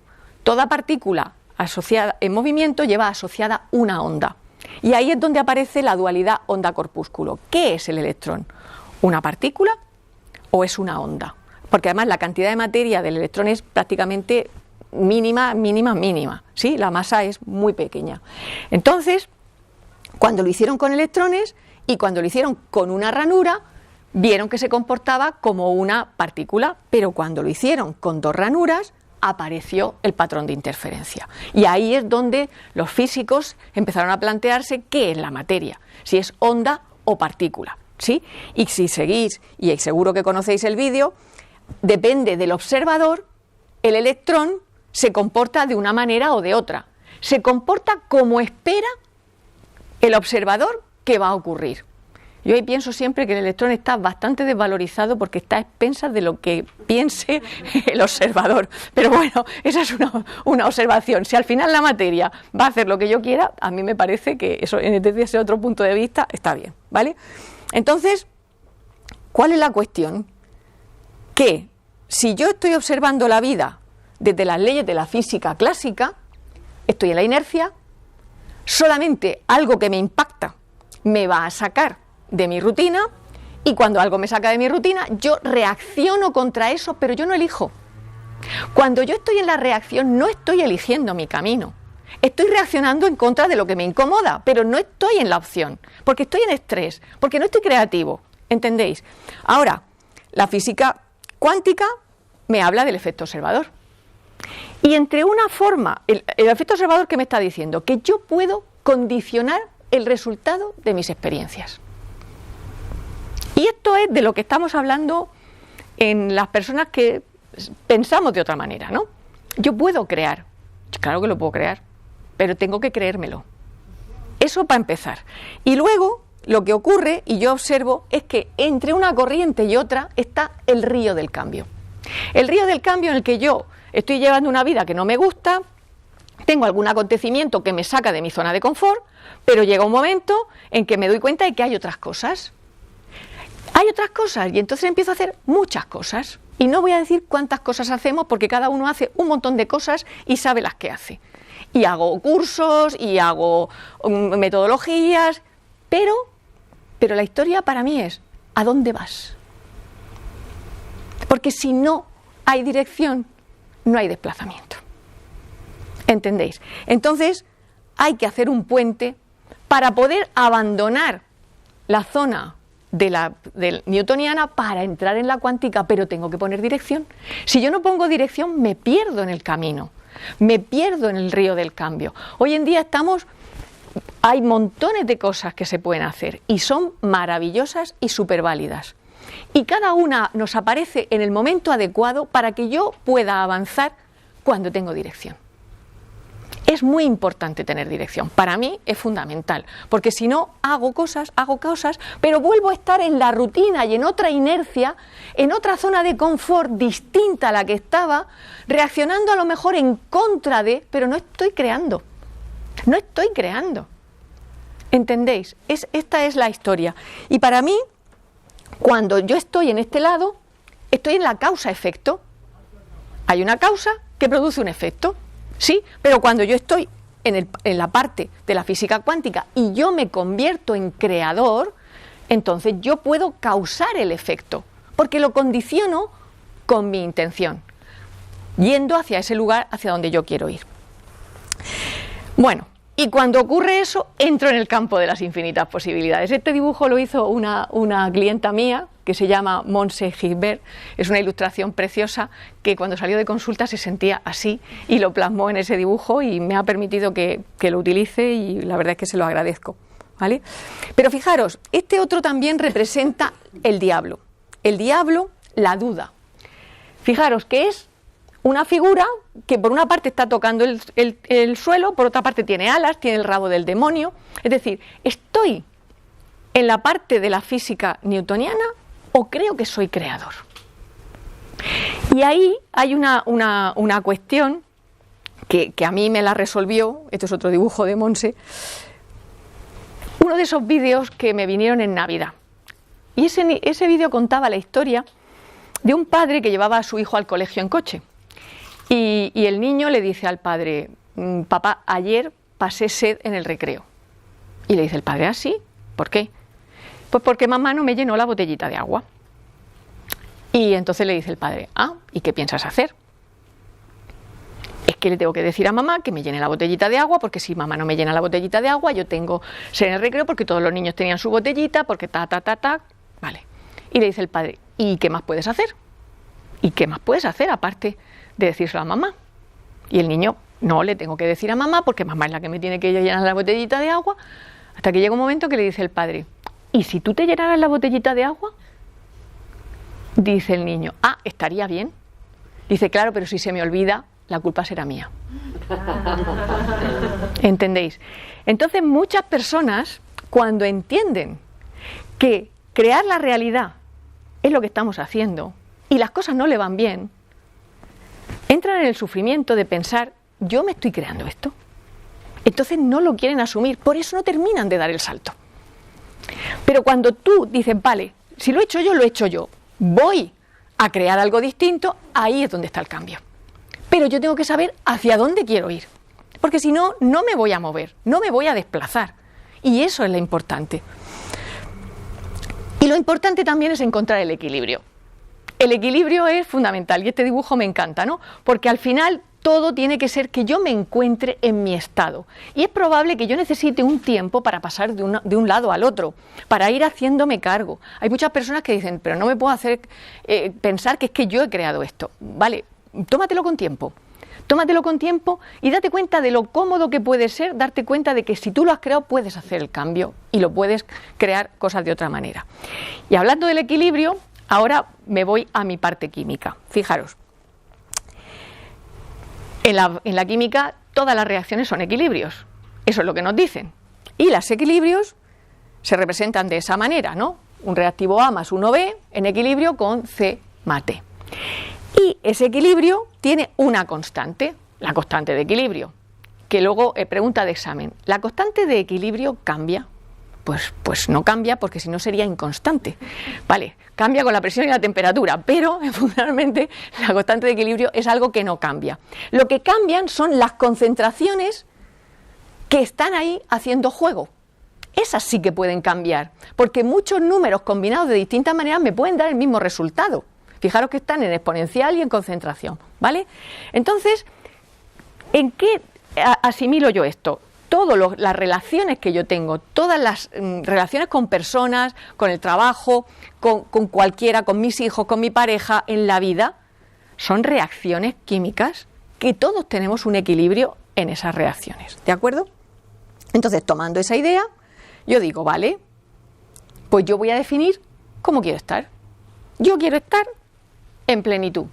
toda partícula asociada en movimiento lleva asociada una onda. Y ahí es donde aparece la dualidad onda-corpúsculo. ¿Qué es el electrón? ¿Una partícula o es una onda? Porque además la cantidad de materia del electrón es prácticamente mínima, ¿sí? La masa es muy pequeña. Entonces, cuando lo hicieron con electrones y cuando lo hicieron con una ranura, vieron que se comportaba como una partícula, pero cuando lo hicieron con dos ranuras, apareció el patrón de interferencia. Y ahí es donde los físicos empezaron a plantearse qué es la materia, si es onda o partícula, ¿sí? Y si seguís, y seguro que conocéis el vídeo, depende del observador, el electrón se comporta de una manera o de otra. Se comporta como espera el observador que va a ocurrir. Yo ahí pienso siempre que el electrón está bastante desvalorizado porque está a expensas de lo que piense el observador. Pero bueno, esa es una observación. Si al final la materia va a hacer lo que yo quiera, a mí me parece que eso, desde ese otro punto de vista, está bien, ¿vale? Entonces, ¿cuál es la cuestión? Que si yo estoy observando la vida desde las leyes de la física clásica, estoy en la inercia, solamente algo que me impacta me va a sacar de mi rutina, y cuando algo me saca de mi rutina, yo reacciono contra eso, pero yo no elijo. Cuando yo estoy en la reacción, no estoy eligiendo mi camino. Estoy reaccionando en contra de lo que me incomoda, pero no estoy en la opción, porque estoy en estrés, porque no estoy creativo. ¿Entendéis? Ahora, la física cuántica me habla del efecto observador. Y entre una forma, el efecto observador, ¿qué me está diciendo? Que yo puedo condicionar el resultado de mis experiencias. Y esto es de lo que estamos hablando en las personas que pensamos de otra manera, ¿no? Yo puedo crear, claro que lo puedo crear, pero tengo que creérmelo. Eso para empezar. Y luego lo que ocurre, y yo observo, es que entre una corriente y otra está el río del cambio. El río del cambio en el que yo estoy llevando una vida que no me gusta, tengo algún acontecimiento que me saca de mi zona de confort, pero llega un momento en que me doy cuenta de que hay otras cosas. Hay otras cosas y entonces empiezo a hacer muchas cosas. Y no voy a decir cuántas cosas hacemos porque cada uno hace un montón de cosas y sabe las que hace. Y hago cursos y hago metodologías, pero la historia para mí es ¿a dónde vas? Porque si no hay dirección, no hay desplazamiento. ¿Entendéis? Entonces hay que hacer un puente para poder abandonar la zona del newtoniana para entrar en la cuántica, pero tengo que poner dirección. Si yo no pongo dirección, me pierdo en el camino, me pierdo en el río del cambio. Hoy en día hay montones de cosas que se pueden hacer y son maravillosas y súper válidas. Y cada una nos aparece en el momento adecuado para que yo pueda avanzar cuando tengo dirección. Es muy importante tener dirección. Para mí es fundamental, porque si no hago cosas, pero vuelvo a estar en la rutina y en otra inercia, en otra zona de confort distinta a la que estaba, reaccionando a lo mejor en contra de, pero no estoy creando. No estoy creando. ¿Entendéis? Esta es la historia. Y para mí, cuando yo estoy en este lado, estoy en la causa-efecto. Hay una causa que produce un efecto. Sí, pero cuando yo estoy en la parte de la física cuántica y yo me convierto en creador, entonces yo puedo causar el efecto, porque lo condiciono con mi intención, yendo hacia ese lugar hacia donde yo quiero ir. Bueno, y cuando ocurre eso, entro en el campo de las infinitas posibilidades. Este dibujo lo hizo una clienta mía, que se llama Montse Gilbert. Es una ilustración preciosa que cuando salió de consulta se sentía así y lo plasmó en ese dibujo y me ha permitido que lo utilice y la verdad es que se lo agradezco, ¿vale? Pero fijaros, este otro también representa el diablo. El diablo, la duda. Fijaros que es una figura que por una parte está tocando el suelo, por otra parte tiene alas, tiene el rabo del demonio. Es decir, ¿estoy en la parte de la física newtoniana o creo que soy creador? Y ahí hay una cuestión que a mí me la resolvió, este es otro dibujo de Montse, uno de esos vídeos que me vinieron en Navidad. Y ese vídeo contaba la historia de un padre que llevaba a su hijo al colegio en coche. Y el niño le dice al padre, papá, ayer pasé sed en el recreo. Y le dice el padre, ¿ah, sí? ¿Por qué? Pues porque mamá no me llenó la botellita de agua. Y entonces le dice el padre, ah, ¿y qué piensas hacer? Es que le tengo que decir a mamá que me llene la botellita de agua, porque si mamá no me llena la botellita de agua, yo tengo sed en el recreo porque todos los niños tenían su botellita, porque vale. Y le dice el padre, ¿y qué más puedes hacer? ¿Y qué más puedes hacer aparte de decírselo a mamá? Y el niño, no le tengo que decir a mamá porque mamá es la que me tiene que llenar la botellita de agua, hasta que llega un momento que le dice el padre, ¿y si tú te llenaras la botellita de agua? Dice el niño, ah, estaría bien. Dice, claro, pero si se me olvida, la culpa será mía. ¿Entendéis? Entonces muchas personas, cuando entienden que crear la realidad es lo que estamos haciendo y las cosas no le van bien, entran en el sufrimiento de pensar, yo me estoy creando esto. Entonces no lo quieren asumir, por eso no terminan de dar el salto. Pero cuando tú dices, vale, si lo he hecho yo, lo he hecho yo, voy a crear algo distinto, ahí es donde está el cambio. Pero yo tengo que saber hacia dónde quiero ir, porque si no, no me voy a mover, no me voy a desplazar. Y eso es lo importante. Y lo importante también es encontrar el equilibrio. El equilibrio es fundamental y este dibujo me encanta, ¿no? Porque al final todo tiene que ser que yo me encuentre en mi estado. Y es probable que yo necesite un tiempo para pasar de un lado al otro, para ir haciéndome cargo. Hay muchas personas que dicen, pero no me puedo hacer pensar que es que yo he creado esto. Vale, tómatelo con tiempo. Tómatelo con tiempo y date cuenta de lo cómodo que puede ser, darte cuenta de que si tú lo has creado puedes hacer el cambio y lo puedes crear cosas de otra manera. Y hablando del equilibrio, ahora me voy a mi parte química. Fijaros, en la química todas las reacciones son equilibrios, eso es lo que nos dicen. Y los equilibrios se representan de esa manera, ¿no? Un reactivo A más 1B en equilibrio con C más D. Y ese equilibrio tiene una constante, la constante de equilibrio, que luego pregunta de examen, ¿la constante de equilibrio cambia? Pues no cambia porque si no sería inconstante. Vale, cambia con la presión y la temperatura, pero fundamentalmente la constante de equilibrio es algo que no cambia. Lo que cambian son las concentraciones que están ahí haciendo juego. Esas sí que pueden cambiar, porque muchos números combinados de distintas maneras me pueden dar el mismo resultado. Fijaros que están en exponencial y en concentración, ¿vale? Entonces, ¿en qué asimilo yo esto? Todas las relaciones que yo tengo, todas las relaciones con personas, con el trabajo, con cualquiera, con mis hijos, con mi pareja, en la vida, son reacciones químicas que todos tenemos un equilibrio en esas reacciones, ¿de acuerdo? Entonces, tomando esa idea, yo digo, vale, pues yo voy a definir cómo quiero estar. Yo quiero estar en plenitud.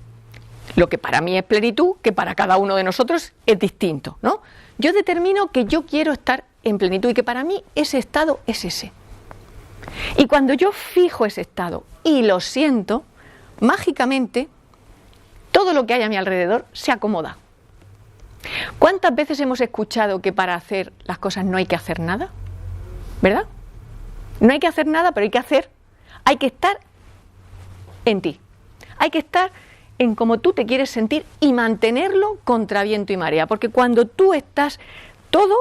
Lo que para mí es plenitud, que para cada uno de nosotros es distinto, ¿no? Yo determino que yo quiero estar en plenitud y que para mí ese estado es ese. Y cuando yo fijo ese estado y lo siento, mágicamente todo lo que hay a mi alrededor se acomoda. ¿Cuántas veces hemos escuchado que para hacer las cosas no hay que hacer nada? ¿Verdad? No hay que hacer nada, pero hay que estar en ti. Hay que estar en cómo tú te quieres sentir y mantenerlo contra viento y marea. Porque cuando tú estás todo,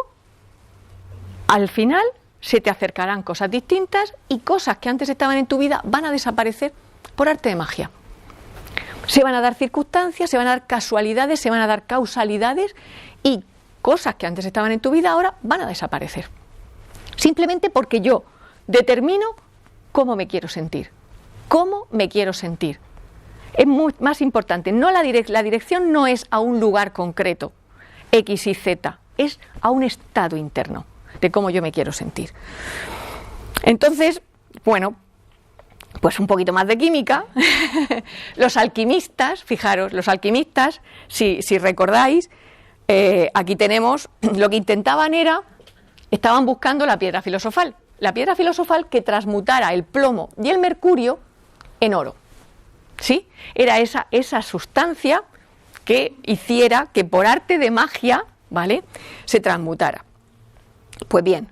al final se te acercarán cosas distintas y cosas que antes estaban en tu vida van a desaparecer por arte de magia. Se van a dar circunstancias, se van a dar casualidades, se van a dar causalidades y cosas que antes estaban en tu vida ahora van a desaparecer. Simplemente porque yo determino cómo me quiero sentir. ¿Cómo me quiero sentir? Es más importante. No la dirección no es a un lugar concreto, X y Z, es a un estado interno de cómo yo me quiero sentir. Entonces, bueno, pues un poquito más de química. Los alquimistas, fijaros, si recordáis, aquí tenemos, lo que intentaban estaban buscando la piedra filosofal que transmutara el plomo y el mercurio en oro. ¿Sí? Era esa sustancia que hiciera que por arte de magia, ¿vale?, se transmutara. Pues bien,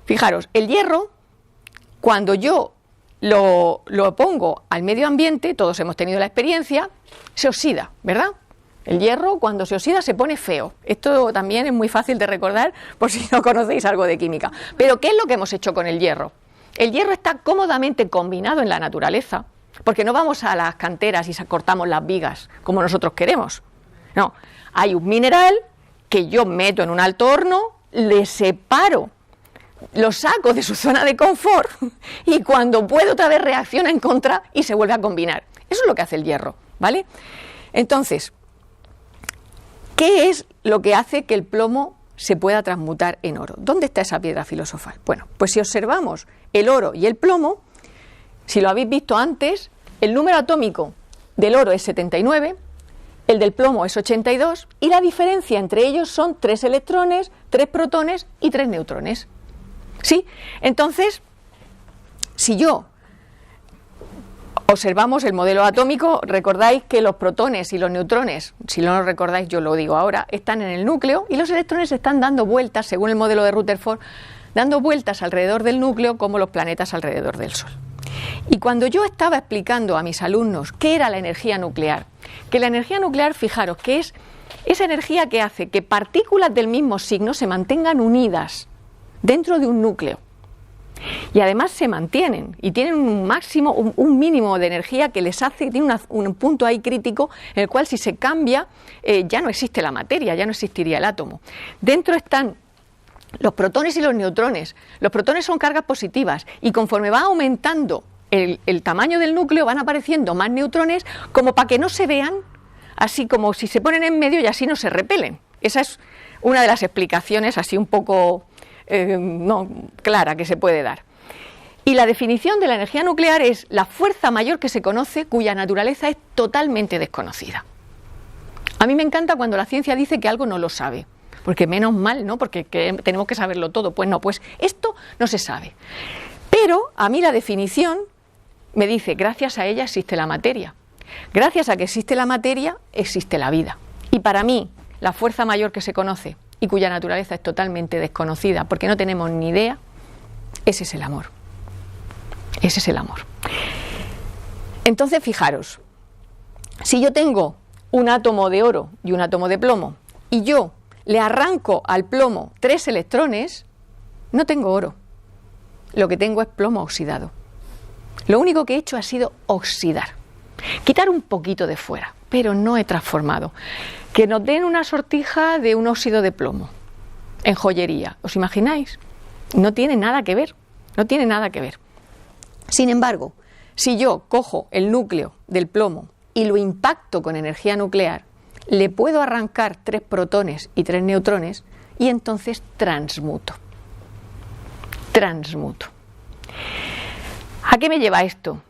fijaros, el hierro, cuando yo lo pongo al medio ambiente, todos hemos tenido la experiencia, se oxida, ¿verdad? El hierro, cuando se oxida, se pone feo. Esto también es muy fácil de recordar por si no conocéis algo de química. Pero ¿qué es lo que hemos hecho con el hierro? El hierro está cómodamente combinado en la naturaleza, porque no vamos a las canteras y cortamos las vigas como nosotros queremos. No, hay un mineral que yo meto en un alto horno, le separo, lo saco de su zona de confort y cuando puedo otra vez reacciona en contra y se vuelve a combinar. Eso es lo que hace el hierro, ¿vale? Entonces, ¿qué es lo que hace que el plomo se pueda transmutar en oro? ¿Dónde está esa piedra filosofal? Bueno, pues si observamos el oro y el plomo, si lo habéis visto antes, el número atómico del oro es 79, el del plomo es 82 y la diferencia entre ellos son 3 electrones, 3 protones y 3 neutrones. ¿Sí? Entonces, si yo observamos el modelo atómico, recordáis que los protones y los neutrones, si no lo recordáis yo lo digo ahora, están en el núcleo y los electrones están dando vueltas, según el modelo de Rutherford, dando vueltas alrededor del núcleo como los planetas alrededor del Sol. Y cuando yo estaba explicando a mis alumnos qué era la energía nuclear, que la energía nuclear, fijaros, que es esa energía que hace que partículas del mismo signo se mantengan unidas dentro de un núcleo. Y además se mantienen y tienen un máximo, un mínimo de energía que les hace, tiene un punto ahí crítico en el cual si se cambia ya no existe la materia, ya no existiría el átomo. Dentro están los protones y los neutrones. Los protones son cargas positivas y conforme va aumentando el tamaño del núcleo van apareciendo más neutrones como para que no se vean, así como si se ponen en medio y así no se repelen. Esa es una de las explicaciones así un poco no clara que se puede dar. Y la definición de la energía nuclear es la fuerza mayor que se conoce cuya naturaleza es totalmente desconocida. A mí me encanta cuando la ciencia dice que algo no lo sabe, porque menos mal, ¿no? Porque tenemos que saberlo todo. Pues no, pues esto no se sabe. Pero a mí la definición me dice, gracias a ella existe la materia. Gracias a que existe la materia, existe la vida. Y para mí, la fuerza mayor que se conoce y cuya naturaleza es totalmente desconocida, porque no tenemos ni idea, ese es el amor. Ese es el amor. Entonces, fijaros, si yo tengo un átomo de oro y un átomo de plomo, y yo le arranco al plomo 3 electrones, no tengo oro. Lo que tengo es plomo oxidado. Lo único que he hecho ha sido oxidar. Quitar un poquito de fuera, pero no he transformado. Que nos den una sortija de un óxido de plomo en joyería, ¿os imagináis? No tiene nada que ver, no tiene nada que ver. Sin embargo, si yo cojo el núcleo del plomo y lo impacto con energía nuclear, le puedo arrancar 3 protones y 3 neutrones y entonces transmuto. Transmuto. ¿A qué me lleva esto?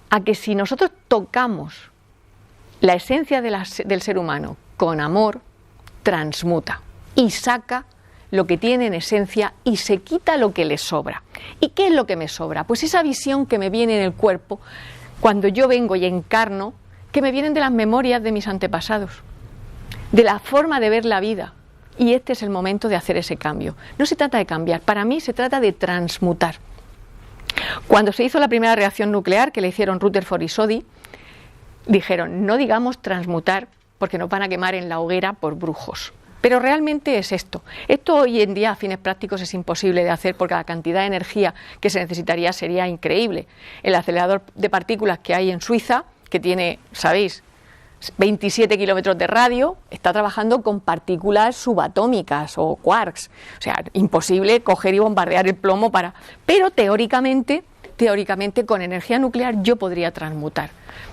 A que si nosotros tocamos la esencia del ser humano con amor transmuta y saca lo que tiene en esencia y se quita lo que le sobra. ¿Y qué es lo que me sobra? Pues esa visión que me viene en el cuerpo cuando yo vengo y encarno, que me vienen de las memorias de mis antepasados, de la forma de ver la vida. Y este es el momento de hacer ese cambio. No se trata de cambiar, para mí se trata de transmutar. Cuando se hizo la primera reacción nuclear, que le hicieron Rutherford y Soddy, dijeron, no digamos transmutar porque nos van a quemar en la hoguera por brujos. Pero realmente es esto. Esto hoy en día a fines prácticos es imposible de hacer porque la cantidad de energía que se necesitaría sería increíble. El acelerador de partículas que hay en Suiza, que tiene, ¿sabéis?, 27 kilómetros de radio, está trabajando con partículas subatómicas o quarks. O sea, imposible coger y bombardear el plomo para... Pero teóricamente con energía nuclear yo podría transmutar.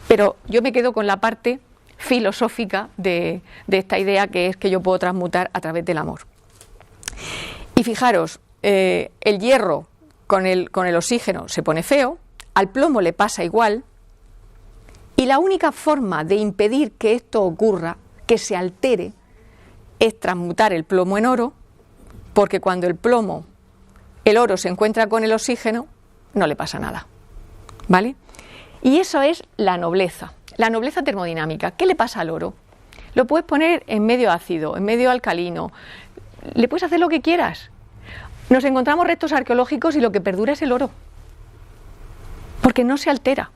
Pero yo me quedo con la parte filosófica de esta idea, que es que yo puedo transmutar a través del amor. Y fijaros, el hierro con el oxígeno se pone feo, al plomo le pasa igual, y la única forma de impedir que esto ocurra, que se altere, es transmutar el plomo en oro, porque cuando el oro se encuentra con el oxígeno, no le pasa nada, ¿vale? Y eso es la nobleza termodinámica. ¿Qué le pasa al oro? Lo puedes poner en medio ácido, en medio alcalino, le puedes hacer lo que quieras. Nos encontramos restos arqueológicos y lo que perdura es el oro, porque no se altera.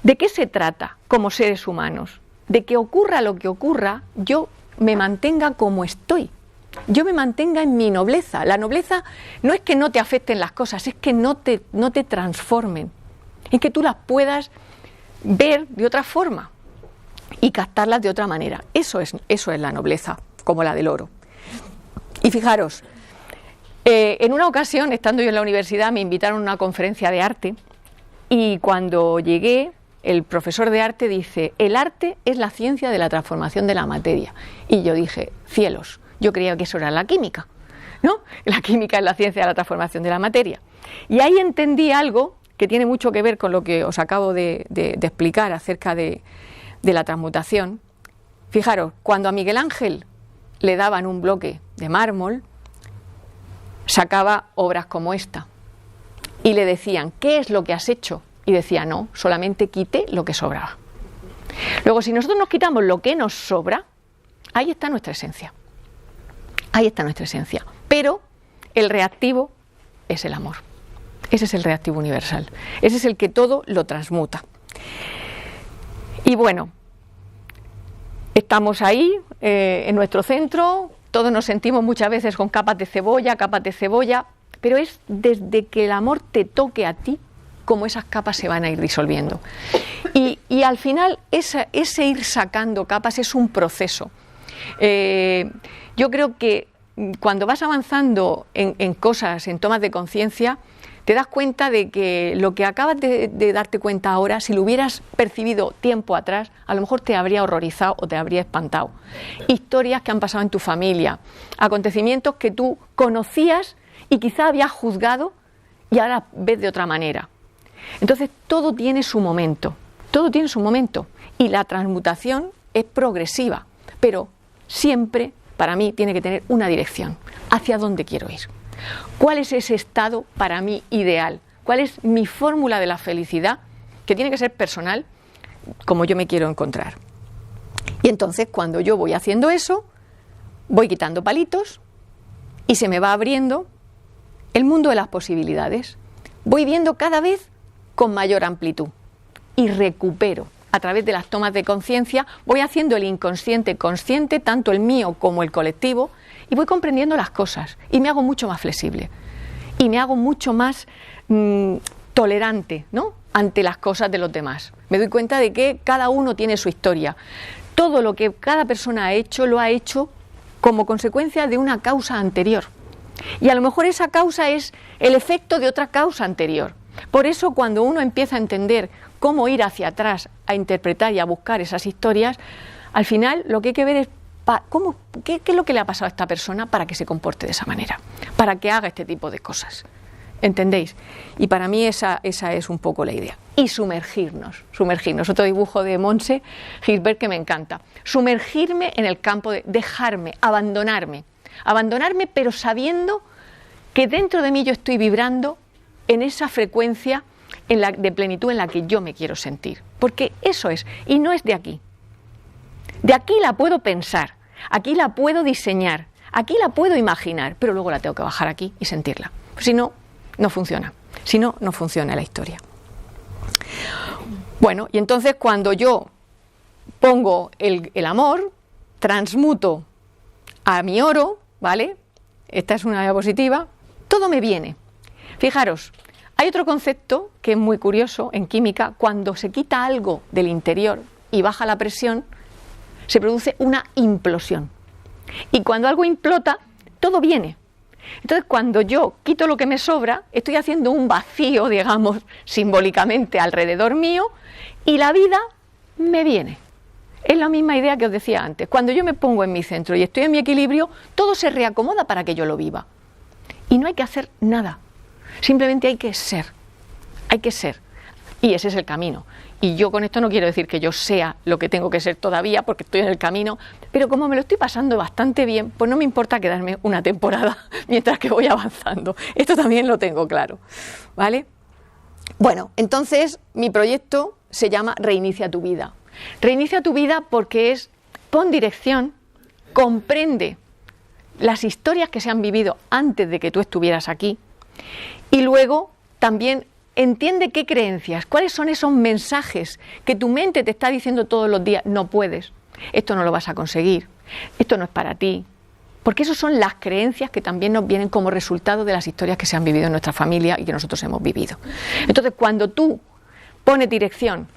¿De qué se trata como seres humanos? De que ocurra lo que ocurra, yo me mantenga como estoy. Yo me mantenga en mi nobleza. La nobleza no es que no te afecten las cosas, es que no te transformen. Es que tú las puedas ver de otra forma y captarlas de otra manera. Eso es la nobleza, como la del oro. Y fijaros, en una ocasión, estando yo en la universidad, me invitaron a una conferencia de arte. Y cuando llegué, el profesor de arte dice, el arte es la ciencia de la transformación de la materia. Y yo dije, cielos, yo creía que eso era la química, ¿no? La química es la ciencia de la transformación de la materia. Y ahí entendí algo que tiene mucho que ver con lo que os acabo de explicar acerca de la transmutación. Fijaros, cuando a Miguel Ángel le daban un bloque de mármol, sacaba obras como esta. Y le decían, ¿qué es lo que has hecho? Y decía, no, solamente quité lo que sobraba. Luego, si nosotros nos quitamos lo que nos sobra, ahí está nuestra esencia. Ahí está nuestra esencia. Pero el reactivo es el amor. Ese es el reactivo universal. Ese es el que todo lo transmuta. Y bueno, estamos ahí, en nuestro centro, todos nos sentimos muchas veces con capas de cebolla, pero es desde que el amor te toque a ti como esas capas se van a ir disolviendo. Y al final ese ir sacando capas es un proceso. Yo creo que cuando vas avanzando en cosas, en tomas de conciencia, te das cuenta de que lo que acabas de darte cuenta ahora, si lo hubieras percibido tiempo atrás, a lo mejor te habría horrorizado o te habría espantado. Historias que han pasado en tu familia, acontecimientos que tú conocías y quizá habías juzgado y ahora ves de otra manera. Entonces todo tiene su momento, y la transmutación es progresiva, pero siempre para mí tiene que tener una dirección, hacia dónde quiero ir. ¿Cuál es ese estado para mí ideal? ¿Cuál es mi fórmula de la felicidad? Que tiene que ser personal, como yo me quiero encontrar. Y entonces cuando yo voy haciendo eso, voy quitando palitos y se me va abriendo el mundo de las posibilidades. Voy viendo cada vez con mayor amplitud y recupero. A través de las tomas de conciencia voy haciendo el inconsciente consciente, tanto el mío como el colectivo, y voy comprendiendo las cosas y me hago mucho más flexible y me hago mucho más tolerante, ¿no?, ante las cosas de los demás. Me doy cuenta de que cada uno tiene su historia. Todo lo que cada persona ha hecho lo ha hecho como consecuencia de una causa anterior. Y a lo mejor esa causa es el efecto de otra causa anterior. Por eso cuando uno empieza a entender cómo ir hacia atrás, a interpretar y a buscar esas historias, al final lo que hay que ver es qué es lo que le ha pasado a esta persona para que se comporte de esa manera, para que haga este tipo de cosas. ¿Entendéis? Y para mí esa es un poco la idea. Y sumergirnos. Otro dibujo de Montse Gilbert que me encanta. Sumergirme en el campo de dejarme, abandonarme. Abandonarme, pero sabiendo que dentro de mí yo estoy vibrando en esa frecuencia de plenitud en la que yo me quiero sentir. Porque eso es, y no es de aquí. De aquí la puedo pensar, aquí la puedo diseñar, aquí la puedo imaginar, pero luego la tengo que bajar aquí y sentirla. Si no, no funciona. Si no, no funciona la historia. Bueno, y entonces cuando yo pongo el amor, transmuto a mi oro, ¿vale? Esta es una diapositiva, todo me viene. Fijaros, hay otro concepto que es muy curioso en química: cuando se quita algo del interior y baja la presión, se produce una implosión. Y cuando algo implota, todo viene. Entonces, cuando yo quito lo que me sobra, estoy haciendo un vacío, digamos, simbólicamente alrededor mío, y la vida me viene. Es la misma idea que os decía antes. Cuando yo me pongo en mi centro y estoy en mi equilibrio, todo se reacomoda para que yo lo viva. Y no hay que hacer nada. Simplemente hay que ser. Hay que ser. Y ese es el camino. Y yo con esto no quiero decir que yo sea lo que tengo que ser todavía, porque estoy en el camino, pero como me lo estoy pasando bastante bien, pues no me importa quedarme una temporada mientras que voy avanzando. Esto también lo tengo claro, ¿vale? Bueno, entonces mi proyecto se llama Reinicia tu vida. Reinicia tu vida porque es, pon dirección, comprende las historias que se han vivido antes de que tú estuvieras aquí, y luego también entiende qué creencias, cuáles son esos mensajes que tu mente te está diciendo todos los días: no puedes, esto no lo vas a conseguir, esto no es para ti. Porque esas son las creencias que también nos vienen como resultado de las historias que se han vivido en nuestra familia y que nosotros hemos vivido. Entonces, cuando tú pones dirección,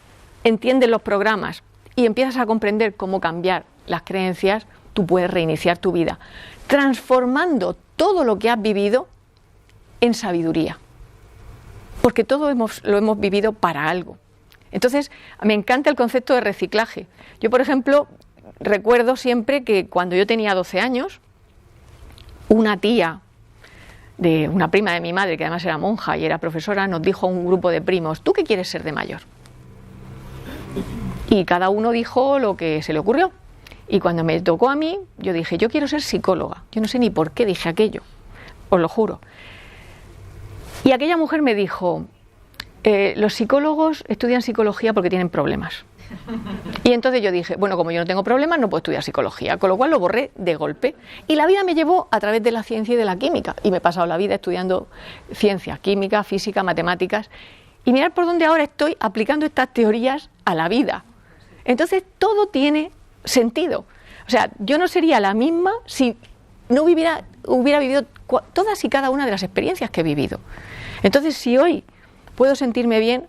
entiendes los programas y empiezas a comprender cómo cambiar las creencias, tú puedes reiniciar tu vida, transformando todo lo que has vivido en sabiduría. Porque todo lo hemos vivido para algo. Entonces, me encanta el concepto de reciclaje. Yo, por ejemplo, recuerdo siempre que cuando yo tenía 12 años, una tía, una prima de mi madre, que además era monja y era profesora, nos dijo a un grupo de primos: ¿tú qué quieres ser de mayor? Y cada uno dijo lo que se le ocurrió. Y cuando me tocó a mí, yo dije: yo quiero ser psicóloga. Yo no sé ni por qué dije aquello, os lo juro. Y aquella mujer me dijo: los psicólogos estudian psicología porque tienen problemas. Y entonces yo dije: bueno, como yo no tengo problemas, no puedo estudiar psicología, con lo cual lo borré de golpe. Y la vida me llevó a través de la ciencia y de la química, y me he pasado la vida estudiando ciencia, química, física, matemáticas, y mirad por dónde ahora estoy aplicando estas teorías a la vida. Entonces todo tiene sentido. O sea, yo no sería la misma si no hubiera vivido todas y cada una de las experiencias que he vivido. Entonces, si hoy puedo sentirme bien,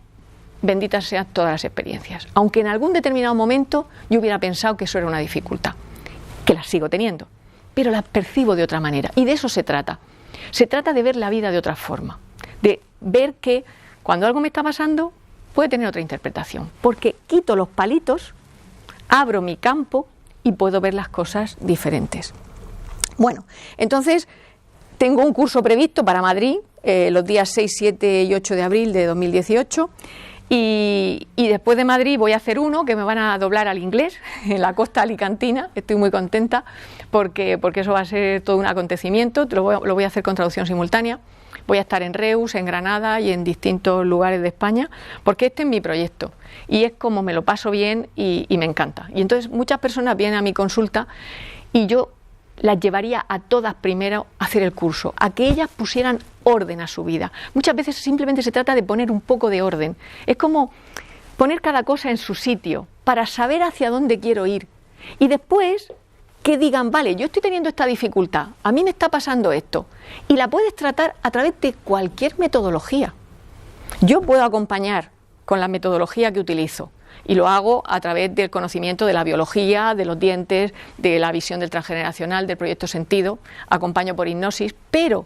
benditas sean todas las experiencias. Aunque en algún determinado momento yo hubiera pensado que eso era una dificultad, que las sigo teniendo, pero las percibo de otra manera. Y de eso se trata. Se trata de ver la vida de otra forma, de ver que cuando algo me está pasando puede tener otra interpretación, porque quito los palitos, abro mi campo y puedo ver las cosas diferentes. Bueno, entonces tengo un curso previsto para Madrid los días 6, 7 y 8 de abril de 2018 y después de Madrid voy a hacer uno que me van a doblar al inglés en la costa alicantina. Estoy muy contenta porque eso va a ser todo un acontecimiento. Lo voy a hacer con traducción simultánea. Voy a estar en Reus, en Granada y en distintos lugares de España, porque este es mi proyecto y es como me lo paso bien y me encanta. Y entonces muchas personas vienen a mi consulta y yo las llevaría a todas primero a hacer el curso, a que ellas pusieran orden a su vida. Muchas veces simplemente se trata de poner un poco de orden. Es como poner cada cosa en su sitio para saber hacia dónde quiero ir. Y después que digan: vale, yo estoy teniendo esta dificultad, a mí me está pasando esto. Y la puedes tratar a través de cualquier metodología. Yo puedo acompañar con la metodología que utilizo. Y lo hago a través del conocimiento de la biología, de los dientes, de la visión del transgeneracional, del proyecto Sentido. Acompaño por hipnosis, pero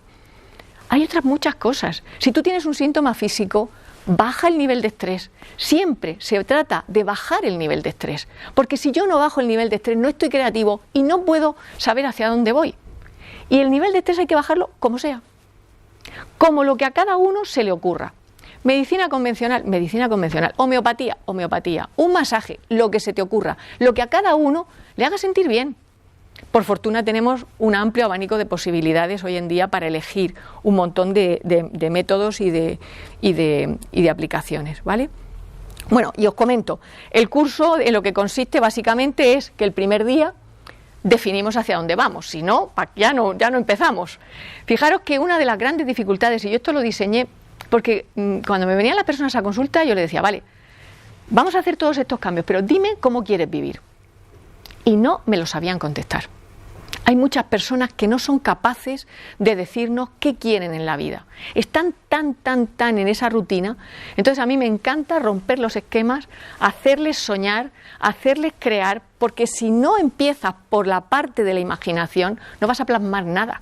hay otras muchas cosas. Si tú tienes un síntoma físico, baja el nivel de estrés. Siempre se trata de bajar el nivel de estrés. Porque si yo no bajo el nivel de estrés, no estoy creativo y no puedo saber hacia dónde voy. Y el nivel de estrés hay que bajarlo como sea. como lo que a cada uno se le ocurra. Medicina convencional, homeopatía, un masaje, lo que se te ocurra, lo que a cada uno le haga sentir bien. Por fortuna tenemos un amplio abanico de posibilidades hoy en día para elegir un montón de métodos y de aplicaciones, ¿vale? Bueno, y os comento, el curso en lo que consiste básicamente es que el primer día definimos hacia dónde vamos, si no, ya no empezamos. Fijaros que una de las grandes dificultades, y yo esto lo diseñé porque cuando me venían las personas a consulta yo les decía, vale, vamos a hacer todos estos cambios, pero dime cómo quieres vivir. Y no me lo sabían contestar. Hay muchas personas que no son capaces de decirnos qué quieren en la vida. Están tan en esa rutina. Entonces a mí me encanta romper los esquemas, hacerles soñar, hacerles crear, porque si no empiezas por la parte de la imaginación, no vas a plasmar nada.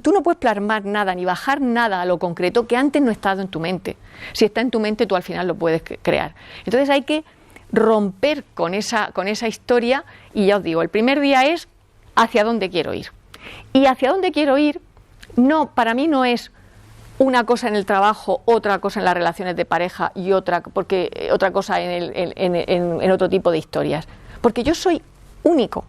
Tú no puedes plasmar nada ni bajar nada a lo concreto que antes no ha estado en tu mente. Si está en tu mente, tú al final lo puedes crear. Entonces hay que romper con esa historia y ya os digo, el primer día es hacia dónde quiero ir. Y hacia dónde quiero ir, para mí no es una cosa en el trabajo, otra cosa en las relaciones de pareja y otra cosa en otro tipo de historias. Porque yo soy único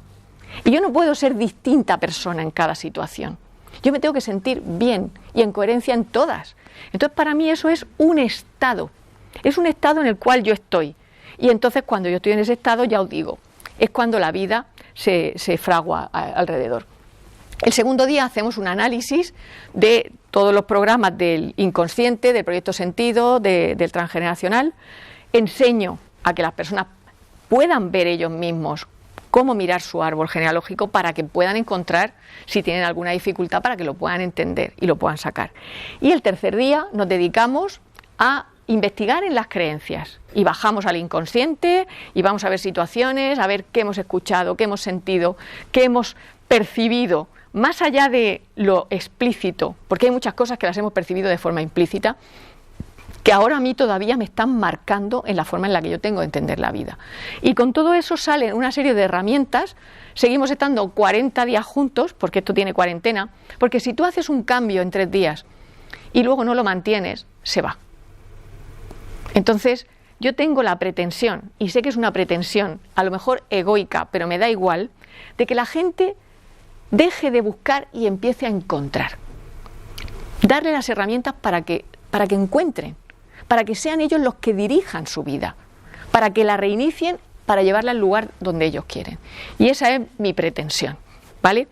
y yo no puedo ser distinta persona en cada situación. Yo me tengo que sentir bien y en coherencia en todas. Entonces para mí eso es un estado en el cual yo estoy. Y entonces cuando yo estoy en ese estado, ya os digo, es cuando la vida se fragua alrededor. El segundo día hacemos un análisis de todos los programas del inconsciente, del proyecto sentido, del transgeneracional. Enseño a que las personas puedan ver ellos mismos cómo mirar su árbol genealógico para que puedan encontrar si tienen alguna dificultad, para que lo puedan entender y lo puedan sacar. Y el tercer día nos dedicamos a investigar en las creencias y bajamos al inconsciente y vamos a ver situaciones, a ver qué hemos escuchado, qué hemos sentido, qué hemos percibido, más allá de lo explícito, porque hay muchas cosas que las hemos percibido de forma implícita, que ahora a mí todavía me están marcando en la forma en la que yo tengo de entender la vida. Y con todo eso salen una serie de herramientas. Seguimos estando 40 días juntos, porque esto tiene cuarentena, porque si tú haces un cambio en 3 días y luego no lo mantienes, se va. Entonces, yo tengo la pretensión, y sé que es una pretensión, a lo mejor egoica, pero me da igual, de que la gente deje de buscar y empiece a encontrar. Darle las herramientas para que encuentren, para que sean ellos los que dirijan su vida, para que la reinicien, para llevarla al lugar donde ellos quieren. Y esa es mi pretensión, ¿vale?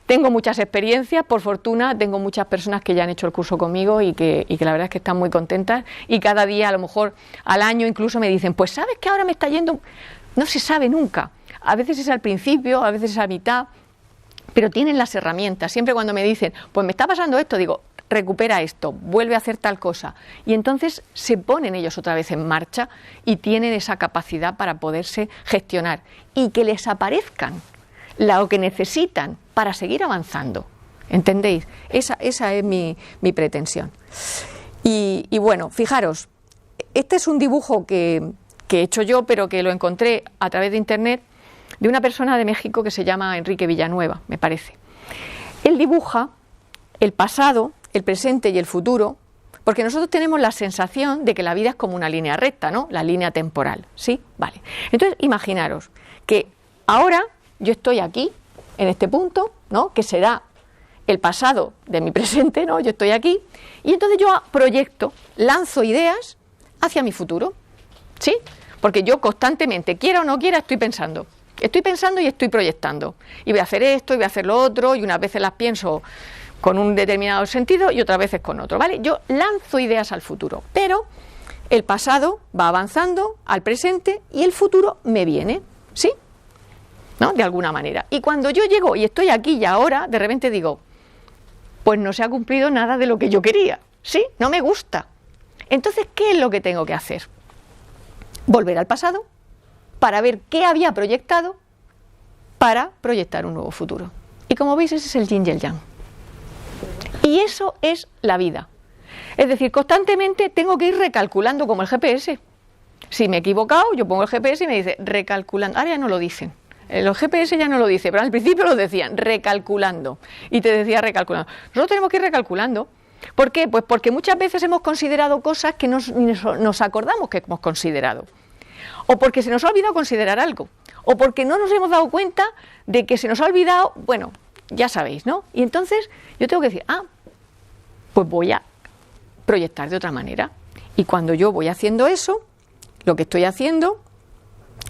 Tengo muchas experiencias, por fortuna, tengo muchas personas que ya han hecho el curso conmigo y que la verdad es que están muy contentas, y cada día, a lo mejor al año incluso, me dicen, pues sabes que ahora me está yendo, no se sabe nunca, a veces es al principio, a veces es a mitad, pero tienen las herramientas. Siempre cuando me dicen, pues me está pasando esto, digo, recupera esto, vuelve a hacer tal cosa, y entonces se ponen ellos otra vez en marcha y tienen esa capacidad para poderse gestionar y que les aparezcan lo que necesitan para seguir avanzando. ¿Entendéis? Esa es mi pretensión. Y bueno, fijaros, este es un dibujo que he hecho yo, pero que lo encontré a través de internet, de una persona de México que se llama Enrique Villanueva, me parece. Él dibuja el pasado, el presente y el futuro, porque nosotros tenemos la sensación de que la vida es como una línea recta, ¿no? La línea temporal, ¿sí? Vale. Entonces, imaginaros que ahora yo estoy aquí, en este punto, ¿no? Que será el pasado de mi presente, ¿no? Yo estoy aquí, y entonces yo proyecto, lanzo ideas hacia mi futuro, ¿sí? Porque yo constantemente, quiera o no quiera, estoy pensando y estoy proyectando. Y voy a hacer esto, y voy a hacer lo otro, y unas veces las pienso con un determinado sentido y otras veces con otro, ¿vale? Yo lanzo ideas al futuro, pero el pasado va avanzando al presente y el futuro me viene, ¿sí? ¿No? De alguna manera. Y cuando yo llego y estoy aquí y ahora, de repente digo, pues no se ha cumplido nada de lo que yo quería, ¿sí? No me gusta. Entonces, ¿qué es lo que tengo que hacer? Volver al pasado para ver qué había proyectado para proyectar un nuevo futuro. Y como veis, ese es el yin y el yang. Y eso es la vida. Es decir, constantemente tengo que ir recalculando como el GPS. Si me he equivocado, yo pongo el GPS y me dice recalculando. Ahora ya no lo dicen. Los GPS ya no lo dicen, pero al principio lo decían, recalculando. Y te decía recalculando. Nosotros tenemos que ir recalculando. ¿Por qué? Pues porque muchas veces hemos considerado cosas que nos acordamos que hemos considerado. O porque se nos ha olvidado considerar algo. O porque no nos hemos dado cuenta de que se nos ha olvidado, bueno, ya sabéis, ¿no? Y entonces yo tengo que decir, pues voy a proyectar de otra manera. Y cuando yo voy haciendo eso, lo que estoy haciendo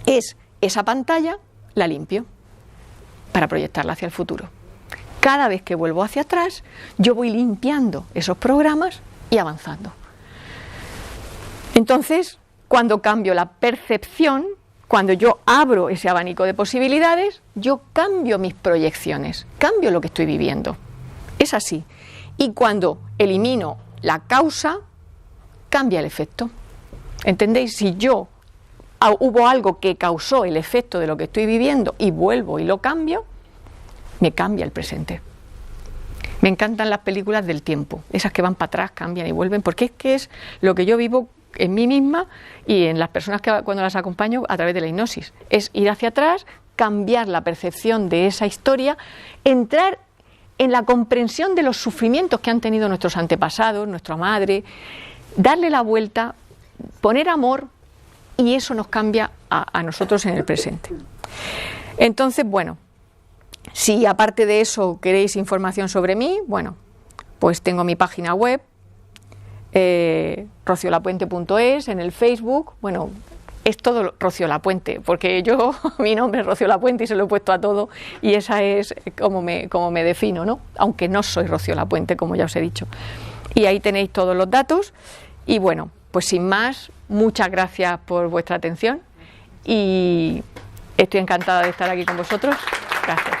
es esa pantalla, la limpio para proyectarla hacia el futuro. Cada vez que vuelvo hacia atrás, yo voy limpiando esos programas y avanzando. Entonces, cuando cambio la percepción, cuando yo abro ese abanico de posibilidades, yo cambio mis proyecciones, cambio lo que estoy viviendo. Es así. Y cuando elimino la causa, cambia el efecto. ¿Entendéis? Si hubo algo que causó el efecto de lo que estoy viviendo y vuelvo y lo cambio, me cambia el presente. Me encantan las películas del tiempo, esas que van para atrás, cambian y vuelven, porque es que es lo que yo vivo en mí misma y en las personas que cuando las acompaño a través de la hipnosis. Es ir hacia atrás, cambiar la percepción de esa historia, entrar en la comprensión de los sufrimientos que han tenido nuestros antepasados, nuestra madre, darle la vuelta, poner amor, y eso nos cambia a nosotros en el presente. Entonces, bueno, si aparte de eso queréis información sobre mí, bueno, pues tengo mi página web, rociolapuente.es, en el Facebook, bueno, es todo Rocío Lapuente, porque mi nombre es Rocío Lapuente y se lo he puesto a todo, y esa es como me defino, ¿no? Aunque no soy Rocío Lapuente, como ya os he dicho. Y ahí tenéis todos los datos, y bueno, pues sin más, muchas gracias por vuestra atención y estoy encantada de estar aquí con vosotros. Gracias.